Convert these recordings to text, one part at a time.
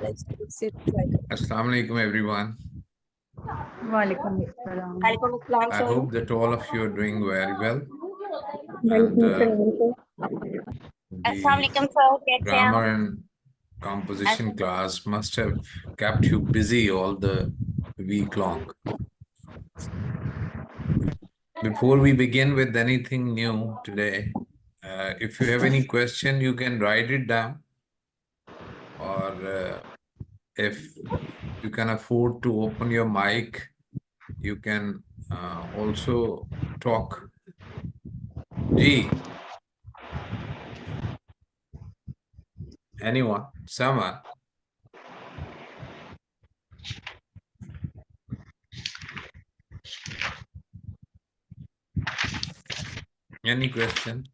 Assalamu alaikum everyone. वालेकुम अस्सलाम। I hope that all of you are doing very well. And the grammar and composition class must have kept you busy all the week long. Before we begin with anything new today, if you have any question, you can write it down, or if you can afford to open your mic, you can also talk. G. Anyone? Someone? Any question?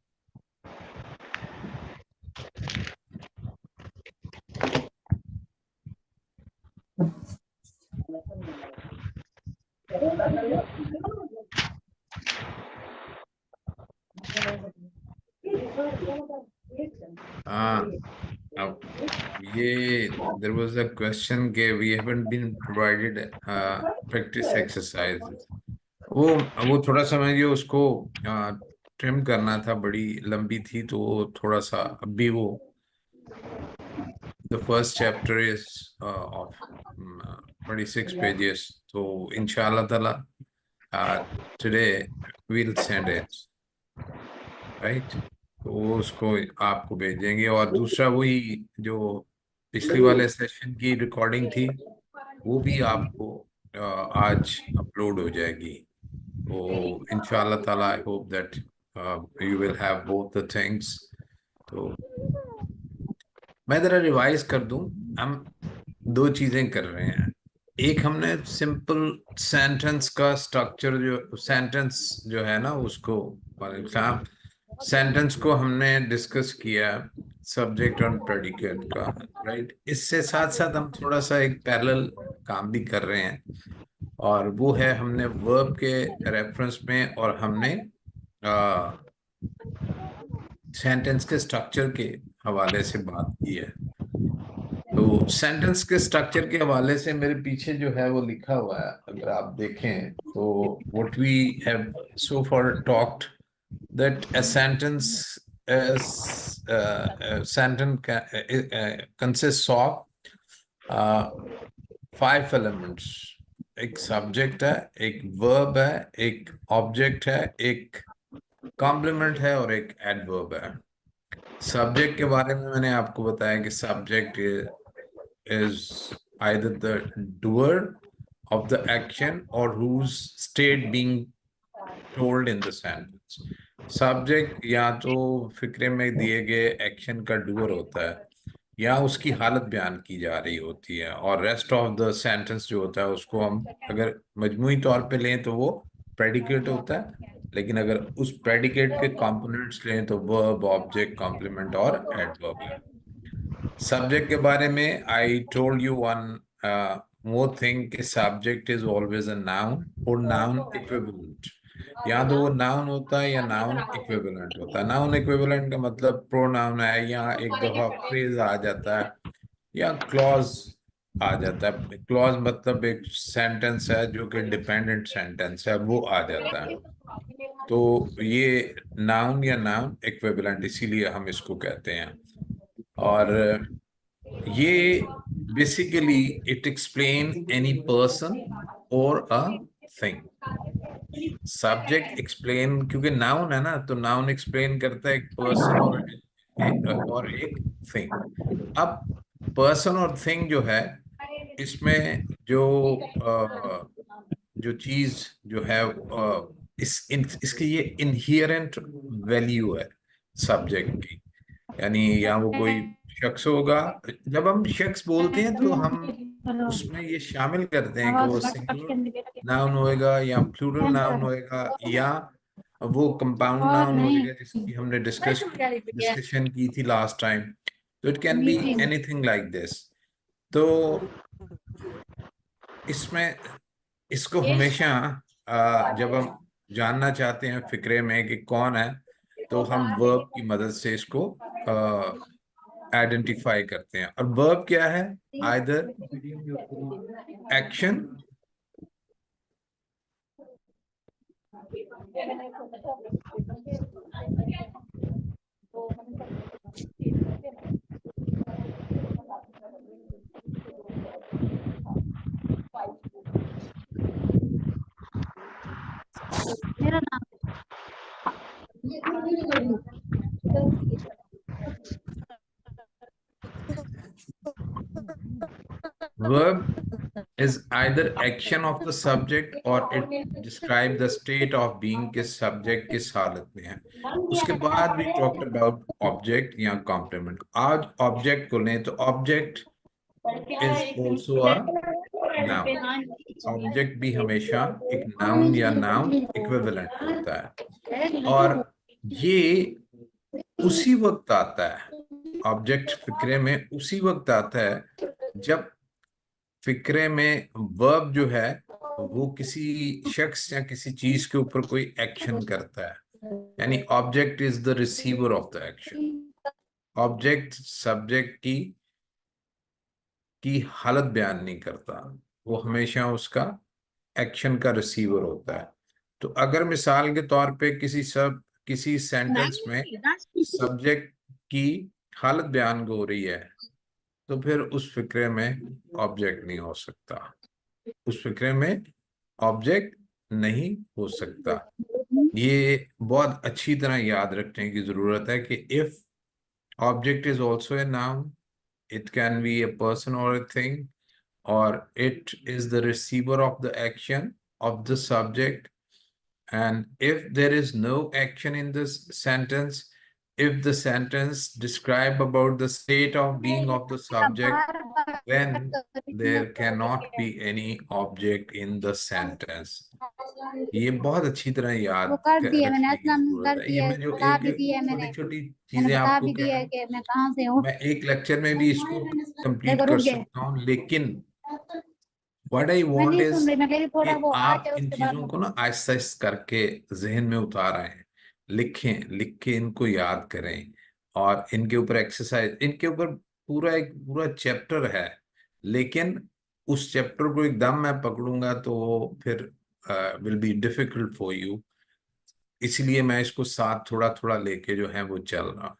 There was a question that we haven't been provided practice exercises. वो थोड़ा समझिए उसको trim करना था, बड़ी लंबी थी तो वो थोड़ा सा अभी वो the first chapter is of 26 pages. So inshallah ta'ala today we'll send it, right? तो वो उसको आपको भेजेंगे, और दूसरा वही जो पिछली वाले सेशन की रिकॉर्डिंग थी वो भी आपको आज अपलोड हो जाएगी। तो इंशाल्लाह ताला I hope that you will have both the things. तो मैं जरा रिवाइज कर दूं। हम दो चीजें कर रहे हैं। एक, हमने सिंपल सेंटेंस का स्ट्रक्चर, जो सेंटेंस जो है ना उसको, सेंटेंस को हमने डिस्कस किया, सब्जेक्ट और प्रेडिकेट का, राइट। इससे साथ साथ हम थोड़ा सा एक पैरेलल काम भी कर रहे हैं, और वो है हमने वर्ब के रेफरेंस में और हमने सेंटेंस के स्ट्रक्चर के हवाले से बात की है। तो सेंटेंस के स्ट्रक्चर के हवाले से मेरे पीछे जो है वो लिखा हुआ है, अगर आप देखें तो what we have so far talked that a sentence consists of 5 elements. एक सब्जेक्ट है, एक वर्ब है, एक ऑब्जेक्ट है, एक कॉम्प्लीमेंट है और एक एडवर्ब है। सब्जेक्ट के बारे में मैंने आपको बताया कि subject is either the doer of the action or whose state being told in the sentence. Subject या तो फिक्रे में दिए गए एक्शन का डूअर होता है या उसकी हालत बयान की जा रही होती है, और रेस्ट ऑफ द सेंटेंस जो होता है उसको हम अगर मजमूई तौर पे लें तो वो प्रेडिकेट होता है, लेकिन अगर उस प्रेडिकेट के कंपोनेंट्स लें तो वर्ब, ऑब्जेक्ट, कॉम्प्लीमेंट और एडवर्ब है। सब्जेक्ट के बारे में I told you one more thing कि subject is always a noun और नाउन इक्विवेलेंट। या तो वो नाउन होता है या नाउन इक्विवेलेंट होता है। नाउन इक्विवेलेंट का मतलब प्रोनाउन है, या एक दफा फ्रेज आ जाता है या क्लॉज आ जाता है। क्लॉज मतलब एक सेंटेंस है जो कि डिपेंडेंट सेंटेंस है, वो आ जाता है। तो ये नाउन या नाउन इक्विवेलेंट, इसीलिए हम इसको कहते हैं। और ये basically it explain any person और अ थिंग। सब्जेक्ट एक्सप्लेन, क्योंकि नाउन है ना, तो नाउन एक्सप्लेन करता है एक पर्सन और एक थिंग। अब पर्सन और थिंग जो है, इसमें जो चीज जो है इसकी ये इनहेरेंट वैल्यू है सब्जेक्ट की। यानी या वो कोई शख्स होगा, जब हम शख्स बोलते हैं तो हम उसमें ये शामिल करते हैं कि वो सिंगुलर नाउन होएगा या प्लूरल नाउन होएगा या वो कंपाउंड नाउन होएगा, जिसकी हमने डिस्कशन की थी लास्ट टाइम। तो it can be anything like this. तो इसमें इसको हमेशा जब हम जानना चाहते हैं फिक्रे में कि कौन है, तो हम वर्ब की मदद से इसको आइडेंटिफाई करते हैं। और वर्ब क्या है? आइदर एक्शन मेरा नाम verb is either action of the subject or it describe the state of being किस subject किस हालत में है। उसके बाद we talked about object या complement। आज object को लें तो object is also a noun। Object भी हमेशा एक नाउन या नाउन इक्विवेलेंट होता है, और ये उसी वक्त आता है, ऑब्जेक्ट फिक्रे में उसी वक्त आता है जब फिक्रे में वर्ब जो है वो किसी शख्स या किसी चीज के ऊपर कोई एक्शन करता है। यानी object is the receiver of the action. Object subject की हालत बयान नहीं करता, वो हमेशा उसका एक्शन का रिसीवर होता है। तो अगर मिसाल के तौर पे किसी सेंटेंस में सब्जेक्ट की हालत बयान हो रही है, तो फिर उस फिक्रे में ऑब्जेक्ट नहीं हो सकता, उस फिक्रे में ऑब्जेक्ट नहीं हो सकता। ये बहुत अच्छी तरह याद रखने की जरूरत है कि if object is also a noun, it can be a person or a thing, or it is the receiver of the action of the subject. And if there is no action in this sentence, if the sentence describe about the state of being of the subject, then there cannot be any object in the sentence। ये बहुत अच्छी तरह वो कर दिया मैंने, रखने की असलम जरूरत कर है। ये दिया, मैं जो बता एक भी दिया है छोटी मैंने छोटी मैंने चीजें बता आपको भी कह दिया रहा है हूँ, कि मैं कहाँ से हूँ। मैं एक लेक्चर में भी इसको कंप्लीट देखो कर रुक गए, सकता हूँ, लेकिन व्हाट आई मैं वांट नहीं इज सुन रही, मैं कह रही थोड़ा कि वो आ आप जाए इन उसके बाद चीजों मैं। को ना आहिस्ता आहिस्ता करके जहन में उतार आए हैं, लिखें, लिख के इनको याद करें, और इनके ऊपर एक्सरसाइज, इनके ऊपर पूरा एक पूरा चैप्टर है, लेकिन उस चैप्टर को एकदम मैं पकड़ूंगा तो फिर will be difficult for you. इसलिए मैं इसको साथ थोड़ा थोड़ा लेके जो है वो चल रहा हूं।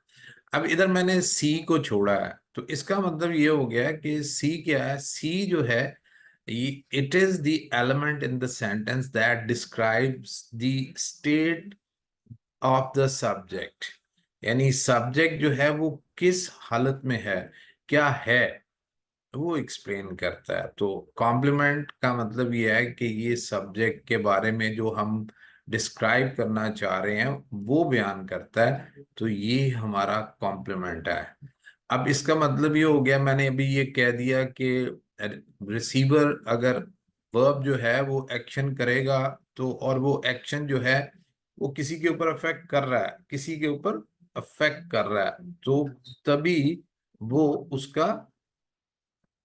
अब इधर मैंने सी को छोड़ा है, तो इसका मतलब ये हो गया कि सी क्या है? सी जो है, it is the element in the sentence that describes the state of the subject. यानी सब्जेक्ट जो है वो किस हालत में है, क्या है, वो एक्सप्लेन करता है। तो कॉम्प्लीमेंट का मतलब ये है कि ये सब्जेक्ट के बारे में जो हम डिस्क्राइब करना चाह रहे हैं वो बयान करता है, तो ये हमारा कॉम्प्लीमेंट है। अब इसका मतलब ये हो गया, मैंने अभी ये कह दिया कि रिसीवर अगर वर्ब जो है वो एक्शन करेगा, तो और वो एक्शन जो है वो किसी के ऊपर अफेक्ट कर रहा है, किसी के ऊपर अफेक्ट कर रहा है, तो तभी वो उसका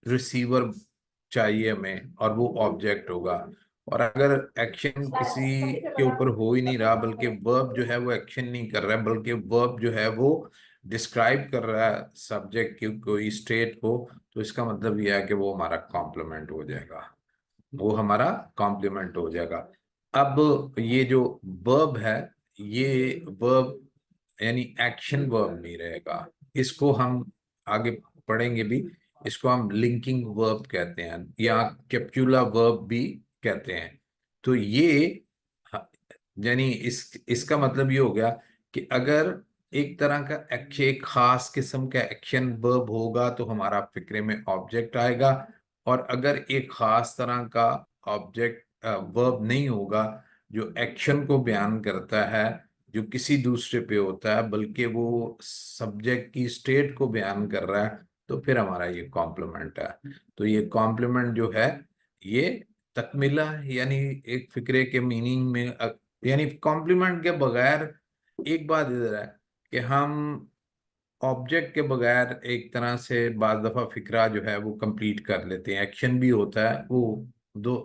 रिसीवर चाहिए हमें, और वो ऑब्जेक्ट होगा। और अगर एक्शन किसी के ऊपर हो ही नहीं रहा, बल्कि वर्ब जो है वो एक्शन नहीं कर रहा है, बल्कि वर्ब जो है वो डिस्क्राइब कर रहा है सब्जेक्ट की कोई स्टेट को, तो इसका मतलब यह है कि वो हमारा कॉम्प्लीमेंट हो जाएगा, वो हमारा कॉम्प्लीमेंट हो जाएगा। अब ये जो वर्ब है, ये वर्ब यानी एक्शन वर्ब नहीं रहेगा, इसको हम आगे पढ़ेंगे भी। इसको हम लिंकिंग वर्ब कहते हैं या कैप्चुला वर्ब भी कहते हैं। तो ये यानी इसका मतलब ये हो गया कि अगर एक तरह का एक्शन, एक खास किस्म का एक्शन वर्ब होगा तो हमारा फिक्रे में ऑब्जेक्ट आएगा, और अगर एक खास तरह का ऑब्जेक्ट वर्ब नहीं होगा जो एक्शन को बयान करता है, जो किसी दूसरे पे होता है, बल्कि वो सब्जेक्ट की स्टेट को बयान कर रहा है, तो फिर हमारा ये कॉम्प्लीमेंट है। तो ये कॉम्प्लीमेंट जो है ये तकमिला है, यानी एक फिक्रे के मीनिंग में यानी कॉम्प्लीमेंट के बगैर, एक बात इधर है कि हम ऑब्जेक्ट के बगैर एक तरह से बाज दफा फिक्रा जो है वो कंप्लीट कर लेते हैं। एक्शन भी होता है, वो दो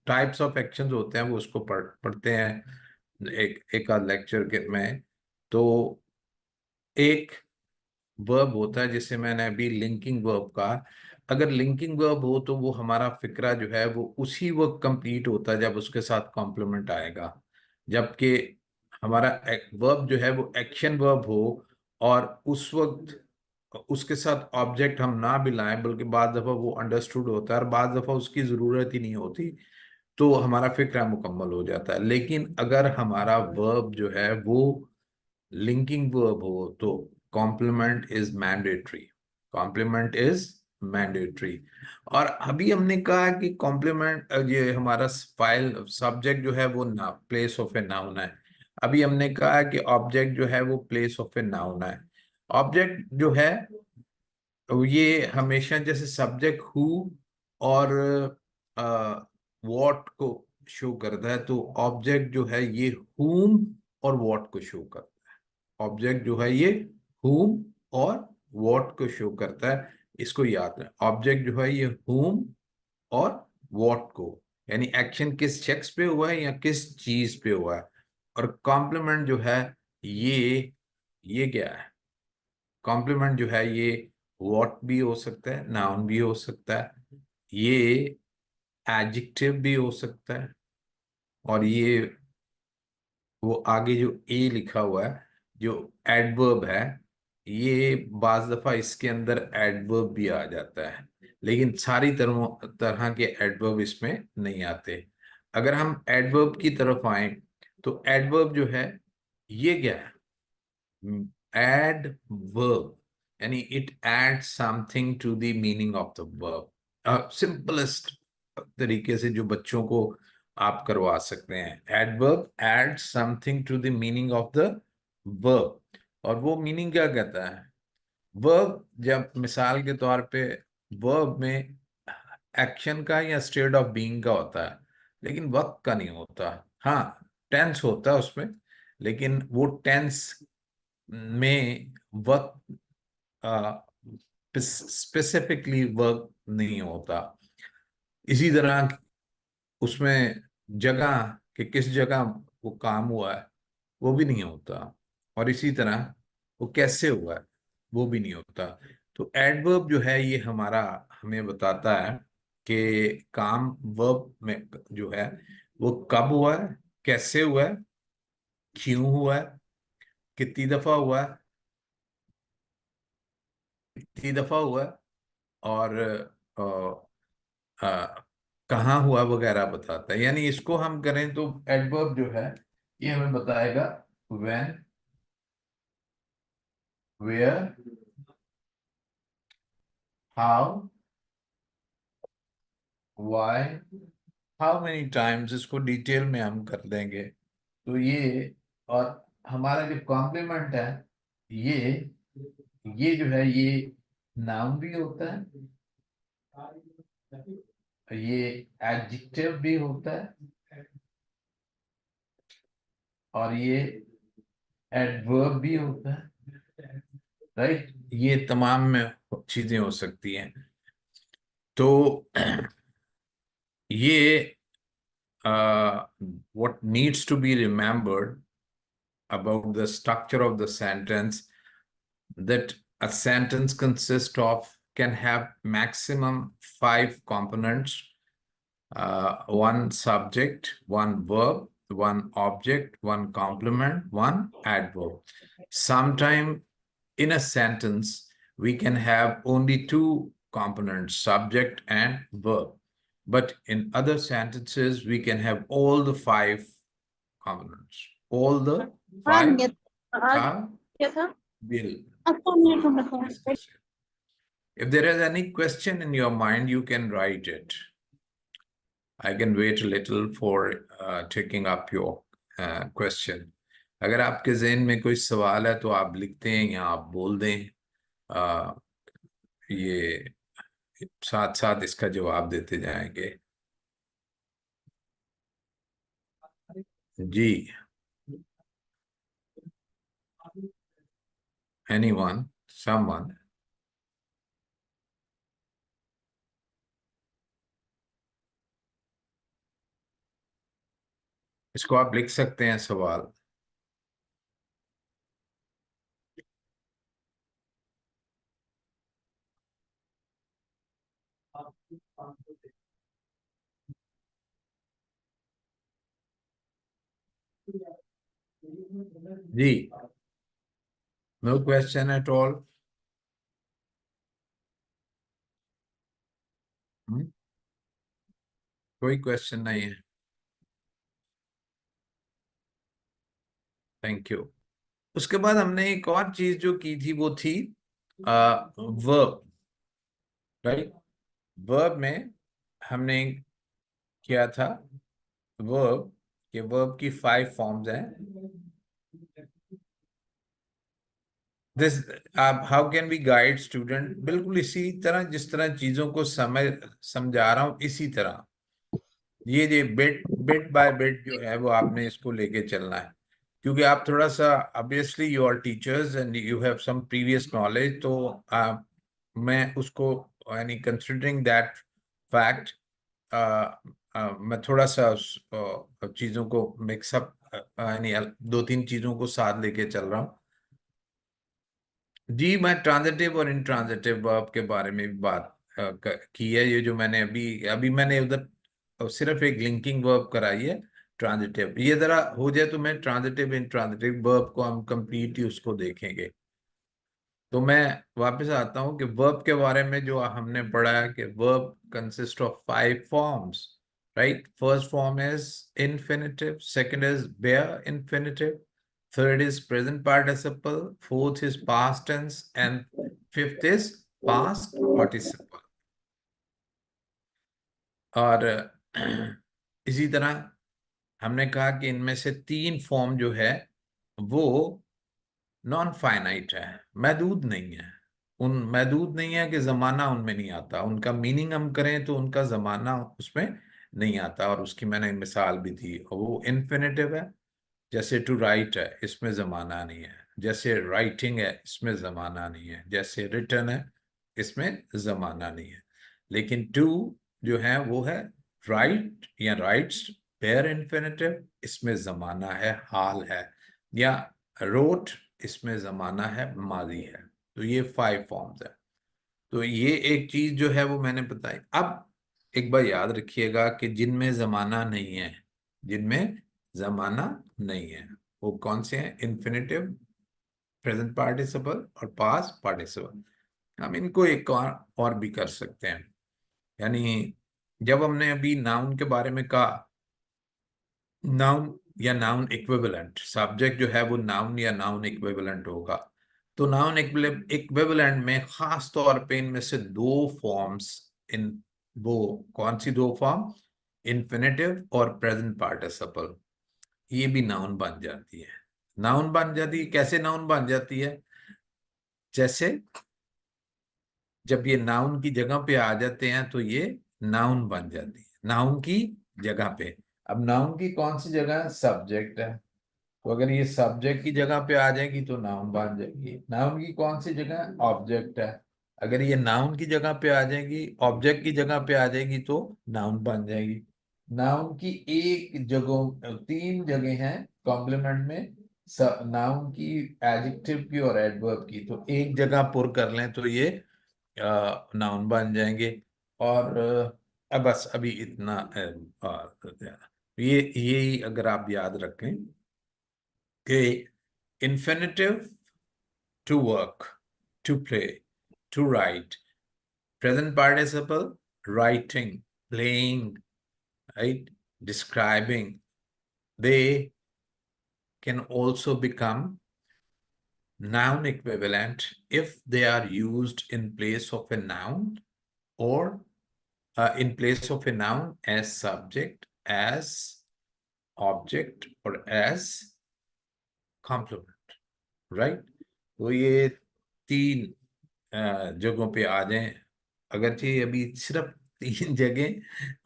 टाइप्स ऑफ एक्शंस होते हैं, वो उसको पढ़ते हैं एक एक आध लेक्चर के में। तो एक वर्ब होता है, जिसे मैंने अभी लिंकिंग वर्ब कहा। अगर लिंकिंग वर्ब हो तो वो हमारा फिक्रा जो है वो उसी वक्त कंप्लीट होता है जब उसके साथ कॉम्प्लीमेंट आएगा। जबकि हमारा वर्ब जो है वो एक्शन वर्ब हो, और उस वक्त उसके साथ ऑब्जेक्ट हम ना भी लाएं, बल्कि बाद दफा वो अंडरस्टूड होता है और बाद दफा उसकी जरूरत ही नहीं होती, तो हमारा फिक्रा मुकम्मल हो जाता है। लेकिन अगर हमारा वर्ब जो है वो लिंकिंग वर्ब हो तो complement is mandatory. Complement is mandatory. और अभी हमने कहा कि कॉम्प्लीमेंट, ये हमारा फाइल सब्जेक्ट जो है वो ना प्लेस ऑफ ए नाउन है। अभी हमने कहा कि ऑब्जेक्ट जो है वो प्लेस ऑफ ए नाउन है। ऑब्जेक्ट जो है ये हमेशा जैसे सब्जेक्ट हु और व्हाट को शो करता है, तो ऑब्जेक्ट जो है ये whom और व्हाट को शो करता है। ऑब्जेक्ट जो है ये whom और व्हाट को शो करता है। इसको याद रखें, ऑब्जेक्ट जो है ये whom और व्हाट को, यानी एक्शन किस शख्स पे हुआ है या किस चीज पे हुआ है। और कॉम्प्लीमेंट जो है ये क्या है? कॉम्प्लीमेंट जो है ये व्हाट भी हो सकता है, नाउन भी हो सकता है, ये एडजेक्टिव भी हो सकता है, और ये वो आगे जो ए लिखा हुआ है जो एडवर्ब है, ये बाज दफा इसके अंदर एडवर्ब भी आ जाता है, लेकिन सारी तरह के एडवर्ब इसमें नहीं आते। अगर हम एडवर्ब की तरफ आए तो एडवर्ब जो है ये क्या है? एडवर्ब, यानी it add something to the meaning of the verb. Simplest तरीके से जो बच्चों को आप करवा सकते हैं, adverb add something to the meaning of the verb. और वो मीनिंग क्या कहता है? वर्ब, जब मिसाल के तौर पे वर्ब में एक्शन का या स्टेट ऑफ बीइंग का होता है, लेकिन वक्त का नहीं होता। हाँ, टेंस होता है उसमें, लेकिन वो टेंस में वक्त स्पेसिफिकली वर्क नहीं होता। इसी तरह उसमें जगह कि किस जगह वो काम हुआ है वो भी नहीं होता, और इसी तरह वो कैसे हुआ है वो भी नहीं होता। तो एडवर्ब जो है ये हमारा हमें बताता है कि काम वर्ब में जो है वो कब हुआ है, कैसे हुआ है, क्यों हुआ है, कितनी दफा हुआ है, कितनी दफा हुआ है, और कहाँ हुआ वगैरह बताता है। यानी इसको हम करें तो एडवर्ब जो है ये हमें बताएगा when, where, how, why, how many times, इसको डिटेल में हम कर देंगे। तो ये, और हमारा जो कॉम्प्लीमेंट है ये ये जो है ये नाउन भी होता है, ये एडजेक्टिव भी होता है, और ये एडवर्ब भी होता है। राइट, ये तमाम में चीजें हो सकती हैं। तो ये what needs to be remembered about the structure of the sentence, that a sentence consists of, can have maximum 5 components: one subject, one verb, one object, one complement, one adverb. Sometime in a sentence, we can have only 2 components, subject and verb. But in other sentences, we can have all the 5 components. All the आज five आज are क्या था? will अच्छा be minute में discussed. If there is any question in your mind, you can write it. I can wait a little for taking up your question. अगर आपके जहन में कोई सवाल है तो आप लिखते हैं या आप बोल दें, uh, ये साथ साथ इसका जवाब देते जाएंगे। जी, anyone, someone, इसको आप लिख सकते हैं सवाल। जी, नो क्वेश्चन एट ऑल। कोई क्वेश्चन नहीं है। Thank you. उसके बाद हमने एक और चीज जो की थी वो थी वर्ब, राइट। वर्ब में हमने किया था वर्ब के वर्ब की 5 फॉर्म्स हैं। दिस आप how can be guide student, बिल्कुल इसी तरह जिस तरह चीजों को समझा रहा हूं इसी तरह ये बिट बिट बाय बिट जो है वो आपने इसको लेके चलना है। क्योंकि आप थोड़ा सा obviously you are teachers and you have some previous knowledge, तो मैं उसको यानी कंसिडरिंग दैट फैक्ट मैं थोड़ा सा चीजों को मिक्सअप यानी 2-3 चीजों को साथ लेके चल रहा हूँ। जी, मैं ट्रांजिटिव और इंट्रांजिटिव वर्ब के बारे में भी बात की है। ये जो मैंने अभी अभी मैंने उधर सिर्फ एक लिंकिंग वर्ब कराई है, ट्रांजिटिव। ये जरा हो जाए तो मैं ट्रांजिटिव इंट्रांजिटिव वर्ब को हम कंप्लीटली उसको देखेंगे। तो मैं वापस आता हूँ कि वर्ब के बारे में जो हमने पढ़ा है कि verb consist of 5 forms, right. First form is infinitive, second is bare infinitive, third is present participle, fourth is past tense and fifth is past participle। और इसी तरह हमने कहा कि इनमें से 3 फॉर्म जो है वो नॉन फाइनाइट है, महदूद नहीं है। उन महदूद नहीं है कि जमाना उनमें नहीं आता, उनका मीनिंग हम करें तो उनका जमाना उसमें नहीं आता। और उसकी मैंने मिसाल भी दी, और वो इन्फिनेटिव है। जैसे टू राइट है, इसमें जमाना नहीं है। जैसे राइटिंग है, इसमें जमाना नहीं है। जैसे रिटर्न है, इसमें जमाना नहीं है। लेकिन टू जो है वो है राइट या राइट्स, पेयर इन्फिनेटिव, इसमें जमाना है, हाल है। या रोट, इसमें जमाना है, माजी है। तो ये 5 फॉर्म्स है। तो ये एक चीज जो है वो मैंने बताई। अब एक बार याद रखिएगा कि जिनमें जमाना नहीं है, जिनमें जमाना नहीं है वो कौन से हैं? इन्फिनेटिव, प्रेजेंट पार्टिसिपल और पास्ट पार्टिसिपल। हम इनको एक और भी कर सकते हैं। यानी जब हमने अभी नाउन के बारे में कहा, नाउन या नाउन इक्विवेलेंट, सब्जेक्ट जो है वो नाउन या नाउन इक्विवेलेंट होगा। तो नाउन इक्विवेलेंट में खास तौर पे इनमें से 2 फॉर्म्स, इन वो कौन सी 2 फॉर्म? इन्फिनेटिव और प्रेजेंट पार्टिसिपल। ये भी नाउन बन जाती है। नाउन बन जाती है, कैसे नाउन बन जाती है? जैसे जब ये नाउन की जगह पे आ जाते हैं तो ये नाउन बन जाती है, नाउन की जगह पे। अब नाउन की कौन सी जगह है? सब्जेक्ट है। तो अगर ये सब्जेक्ट की जगह पे आ जाएगी तो नाउन बन जाएगी। नाउन की कौन सी जगह है? ऑब्जेक्ट है। अगर ये नाउन की जगह पे आ जाएगी, ऑब्जेक्ट की जगह पे आ जाएगी तो नाउन बन जाएगी। नाउन की एक जगह 3 जगह हैं कॉम्प्लीमेंट में, नाउन की, एडजेक्टिव की और एडवर्ब की। तो एक जगह पुर कर लें तो ये नाउन बन जाएंगे। और अब बस अभी इतना ये अगर आप याद रखें कि infinitive, to work, to play, to write, present participle, writing, playing, right, describing, they can also become noun equivalent if they are used in place of a noun, or in place of a noun as subject, as object, or as complement, right? तो ये 3 जगहों पे आ जाएं। अगरचे अभी सिर्फ 3 जगह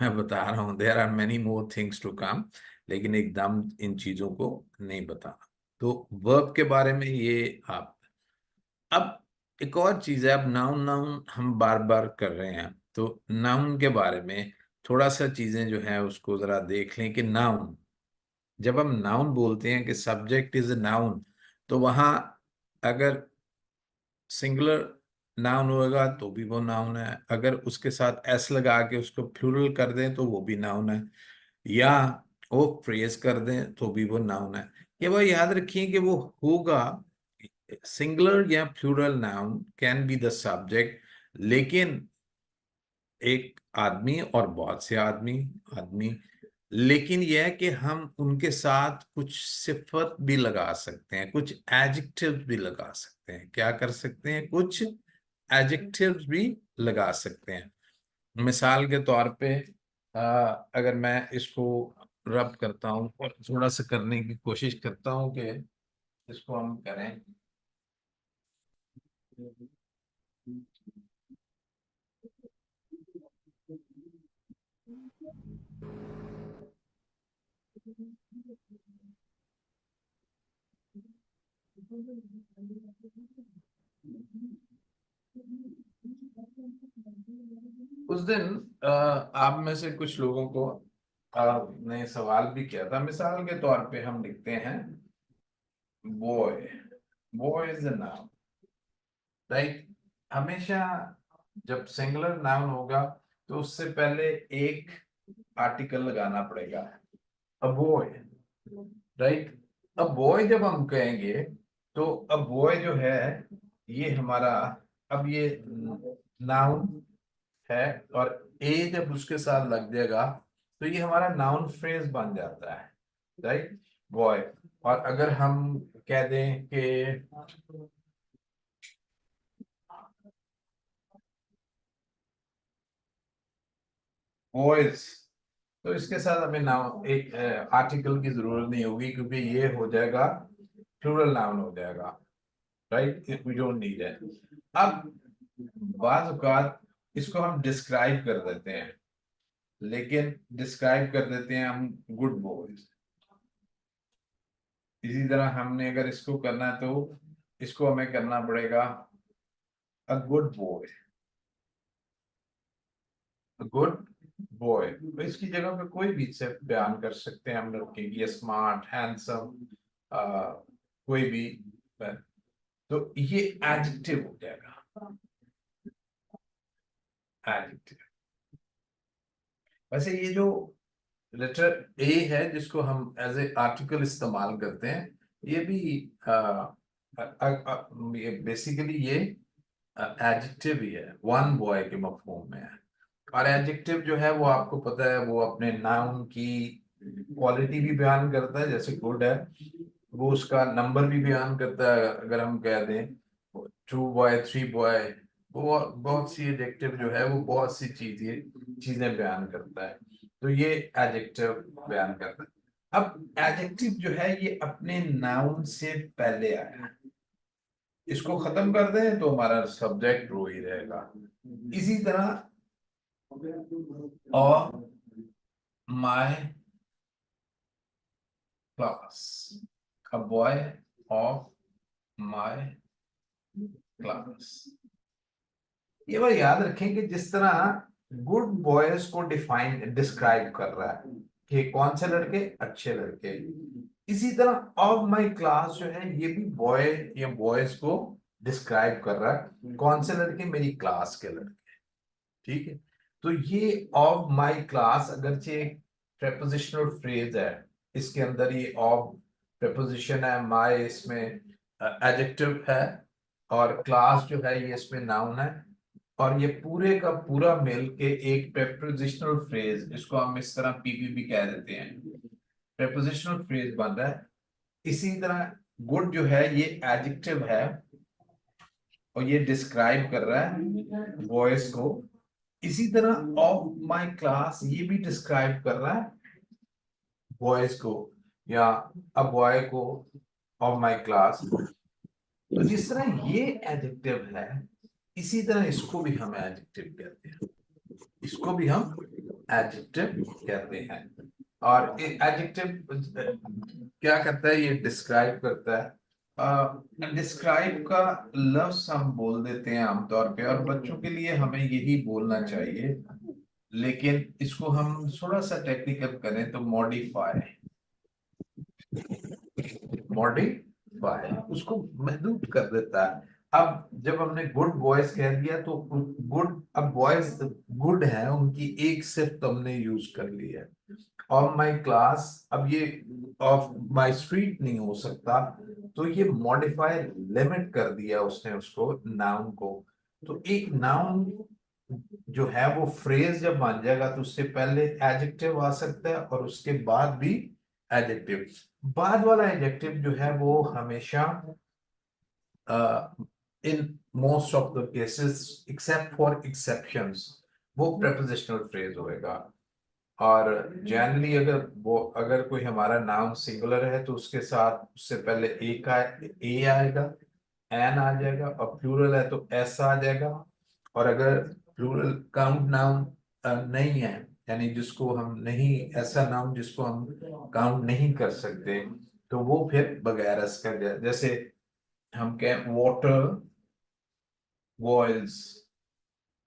मैं बता रहा हूँ, there are many more things to come, लेकिन एकदम इन चीजों को नहीं बताना। तो वर्ब के बारे में ये आप। अब एक और चीज है, अब नाउन नाउन हम बार बार कर रहे हैं, तो नाउन के बारे में थोड़ा सा चीजें जो है उसको जरा देख लें कि नाउन, जब हम नाउन बोलते हैं कि सब्जेक्ट इज अ नाउन, तो वहां अगर सिंगुलर नाउन होगा तो भी वो नाउन है, अगर उसके साथ एस लगा के उसको प्लूरल कर दें तो वो भी नाउन है, या वो फ्रेज कर दें तो भी वो नाउन है। ये बात याद रखिए कि वो होगा सिंगुलर या plural noun can be the subject, लेकिन एक आदमी और बहुत से आदमी आदमी लेकिन यह है कि हम उनके साथ कुछ सिफत भी लगा सकते हैं, कुछ एडजेक्टिव्स भी लगा सकते हैं। क्या कर सकते हैं? कुछ एडजेक्टिव्स भी लगा सकते हैं। मिसाल के तौर पे अगर मैं इसको रब करता हूँ और थोड़ा सा करने की कोशिश करता हूँ कि इसको हम करें। उस दिन आप में से कुछ लोगों को ने सवाल भी किया था। मिसाल के तौर पे हम लिखते हैं boy, boy is the noun, right. हमेशा जब सिंगुलर नाउन होगा तो उससे पहले एक आर्टिकल लगाना पड़ेगा, a boy, right. A boy जब हम कहेंगे तो अ बॉय जो है ये हमारा, अब ये नाउन है, और ए जब उसके साथ लग जाएगा तो ये हमारा नाउन फ्रेज बन जाता है, राइट, बॉय। और अगर हम कह दें कि बॉयज, तो इसके साथ हमें नाउन एक आर्टिकल की जरूरत नहीं होगी, क्योंकि ये हो जाएगा प्लूरल नाउन हो जाएगा, right, we don't need it. अब बाज़ औक़ात इसको हम डिस्क्राइब कर देते हैं, लेकिन डिस्क्राइब कर देते हैं हम गुड बॉयज। इसी तरह हमने अगर इसको करना है तो इसको हमें करना पड़ेगा a good boy, a good boy. तो इसकी जगह पे कोई भी से बयान कर सकते हैं हम लोग कि ये स्मार्ट, हैंडसम, कोई भी, तो ये एडजेक्टिव हो जाएगा, एडजेक्टिव। वैसे ये जो लेटर ए है जिसको हम एज ए आर्टिकल इस्तेमाल करते हैं, ये भी ये बेसिकली ये एडजेक्टिव ही है, वन बॉय के मफहूम में है। और एडजेक्टिव जो है वो आपको पता है वो अपने नाउन की क्वालिटी भी बयान करता है, जैसे गुड है वो उसका नंबर भी बयान करता है। अगर हम कह दें टू बॉय, थ्री बॉय, वो बहुत सी एडजेक्टिव जो है वो बहुत सी चीजें बयान करता है, तो ये एडजेक्टिव बयान करता है। अब एडजेक्टिव जो है ये अपने नाउन से पहले आया है, इसको खत्म कर दें तो हमारा सब्जेक्ट रो ही रहेगा। इसी तरह और my class, a boy of my class. ये बात याद रखें कि जिस तरह गुड बॉयज को डिफाइन डिस्क्राइब कर रहा है कि कौन से लड़के अच्छे लड़के, इसी तरह ऑफ माय क्लास जो है ये भी बॉय या बॉयज को डिस्क्राइब कर रहा है, कौन से लड़के? मेरी क्लास के लड़के, ठीक है। तो ये ऑफ माय क्लास अगरचे एक प्रेपोजिशनल फ्रेज है, इसके अंदर ये ऑफ प्रेपोजिशन है, माय इसमें एडजेक्टिव है, और क्लास जो है ये इसमें नाउन है, और ये पूरे का पूरा मिल के एक प्रेपोजिशनल फ्रेज, इसको हम इस तरह पीपीपी कह देते हैं, प्रेपोजिशनल फ्रेज बन रहा है। इसी तरह गुड जो है ये एडजेक्टिव है और ये डिस्क्राइब कर रहा है बॉयज को। इसी तरह ऑफ माय क्लास ये भी डिस्क्राइब कर रहा है बॉयज को, या अ बॉय को ऑफ माय क्लास। तो जिस तरह ये एडजेक्टिव है, इसी तरह इसको भी हम एडजेक्टिव कहते हैं, इसको भी हम एडजेक्टिव कहते हैं। और एडजेक्टिव क्या करता है? ये डिस्क्राइब करता है। डिस्क्राइब का लफ्ज हम बोल देते हैं आमतौर पे, और बच्चों के लिए हमें यही बोलना चाहिए, लेकिन इसको हम थोड़ा सा टेक्निकल करें तो मॉडिफाई, मॉडिफाई उसको महदूद कर देता है। अब जब हमने गुड बॉयज कह दिया तो गुड, अब बॉयज गुड हैं उनकी एक सिर्फ हमने यूज कर ली है। ऑफ माई क्लास, अब ये ऑफ माई स्ट्रीट नहीं हो सकता, तो ये मॉडिफाई लिमिट कर दिया उसने उसको, नाउन को। तो एक नाउन जो है वो फ्रेज जब बन जाएगा तो उससे पहले एडजेक्टिव आ सकता है और उसके बाद भी एडजेक्टिव। बाद वाला एडजेक्टिव जो है वो हमेशा in most of the cases except for exceptions वो prepositional फ्रेज होएगा। और जनरली अगर कोई हमारा नाउन सिंगुलर है तो उसके साथ उससे पहले ए आएगा, एन आ जाएगा, और प्लूरल है तो एस आ जाएगा। और अगर प्लूरल काउंट नाउन नहीं है, यानी जिसको हम नहीं, ऐसा नाउन जिसको हम काउंट नहीं कर सकते, तो वो फिर बगैर एस का जैसे हम कहें water boils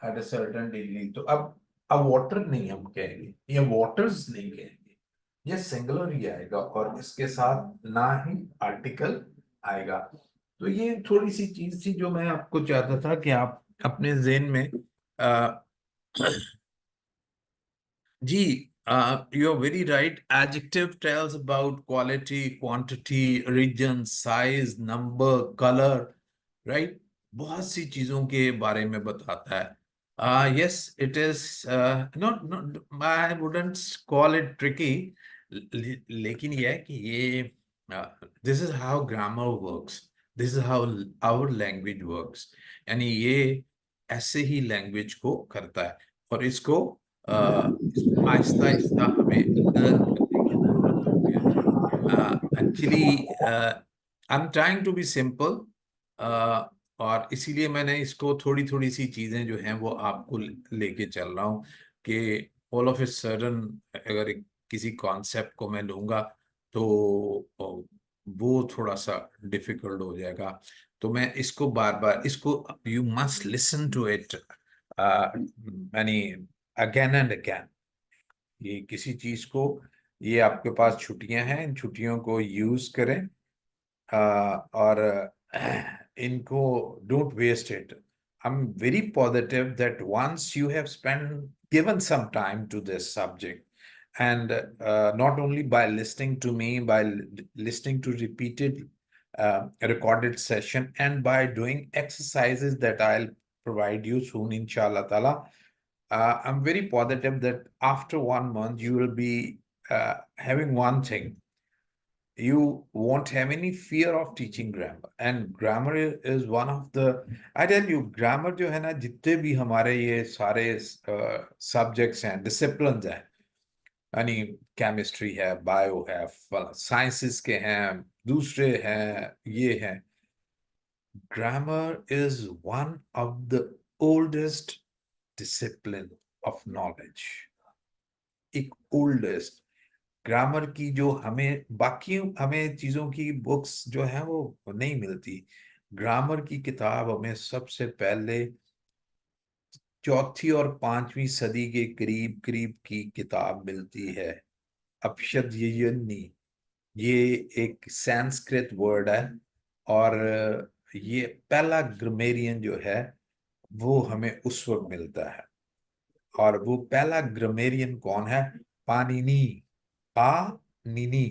at a certain degree, तो अब वाटर नहीं हम कहेंगे, या वाटर्स नहीं कहेंगे, ये सिंगुलर ही आएगा और इसके साथ ना ही आर्टिकल आएगा। तो ये थोड़ी सी चीज थी जो मैं आपको चाहता था कि आप अपने ज़हन में अ, जी, you are very right. Adjective tells about quality, quantity, reason, size, number, colour, right. बहुत सी चीजों के बारे में बताता है। Yes, it is not, I wouldn't call it tricky, लेकिन यह है कि ये this is how grammar works, this is how our language works. यानी ये ऐसे ही लैंग्वेज को करता है, और इसको आहिस्ता आहिस्ता हमें लर्न करने की जरूरत होती है। Actually I am trying to be simple, और इसीलिए मैंने इसको थोड़ी थोड़ी सी चीजें जो हैं वो आपको लेके चल रहा हूँ कि ऑल ऑफ ए सडन अगर किसी कॉन्सेप्ट को मैं लूंगा तो वो थोड़ा सा डिफिकल्ट हो जाएगा। तो मैं इसको बार बार, इसको you must listen to it यानी अगेन एंड अगेन। ये किसी चीज को, ये आपके पास छुट्टियां हैं, इन छुट्टियों को यूज करें, और इनको don't waste it. I'm very positive that once you have given some time to this subject, and not only by listening to me, by listening to repeated recorded session, and by doing exercises that I'll provide you soon, inshallah ta'ala, I'm very positive that after 1 month you will be having one thing: you won't have any fear of teaching grammar. And grammar is one of the, I tell you, grammar जो है ना, जितने भी हमारे ये सारे subjects हैं, disciplines हैं, यानी केमिस्ट्री है, बायो है, साइंसेस के हैं, दूसरे हैं, ये हैं, grammar is one of the oldest discipline of knowledge। एक ओल्डेस्ट ग्रामर की जो हमें बाकी हमें चीजों की बुक्स जो है वो नहीं मिलती, ग्रामर की किताब हमें सबसे पहले चौथी और पांचवी सदी के करीब करीब की किताब मिलती है। अपशद यन्नी, ये एक संस्कृत वर्ड है, और ये पहला ग्रामेरियन जो है वो हमें उस वक्त मिलता है। और वो पहला ग्रामेरियन कौन है? Panini. Panini,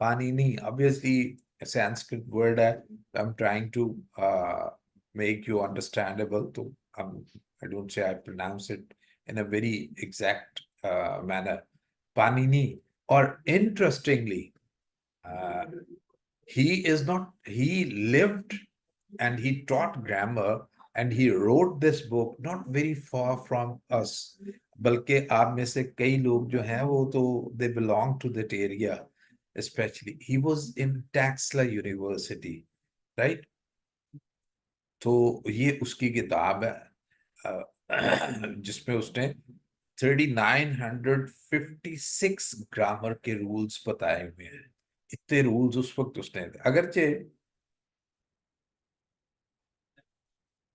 Panini, obviously a Sanskrit word है, I'm trying to make you understandable, तो I don't say I pronounce it in a very exact manner, Panini. और interestingly, uh, he lived and he taught grammar, and he wrote this book not very far from us, बल्कि आप में से कई लोग जो हैं वो तो they belong to that area, especially he was in Taxila University, right? तो ये उसकी किताब है जिसमें उसने 3956 ग्रामर के रूल्स बताए हुए हैं। इतने रूल्स उस वक्त उसने, अगरचे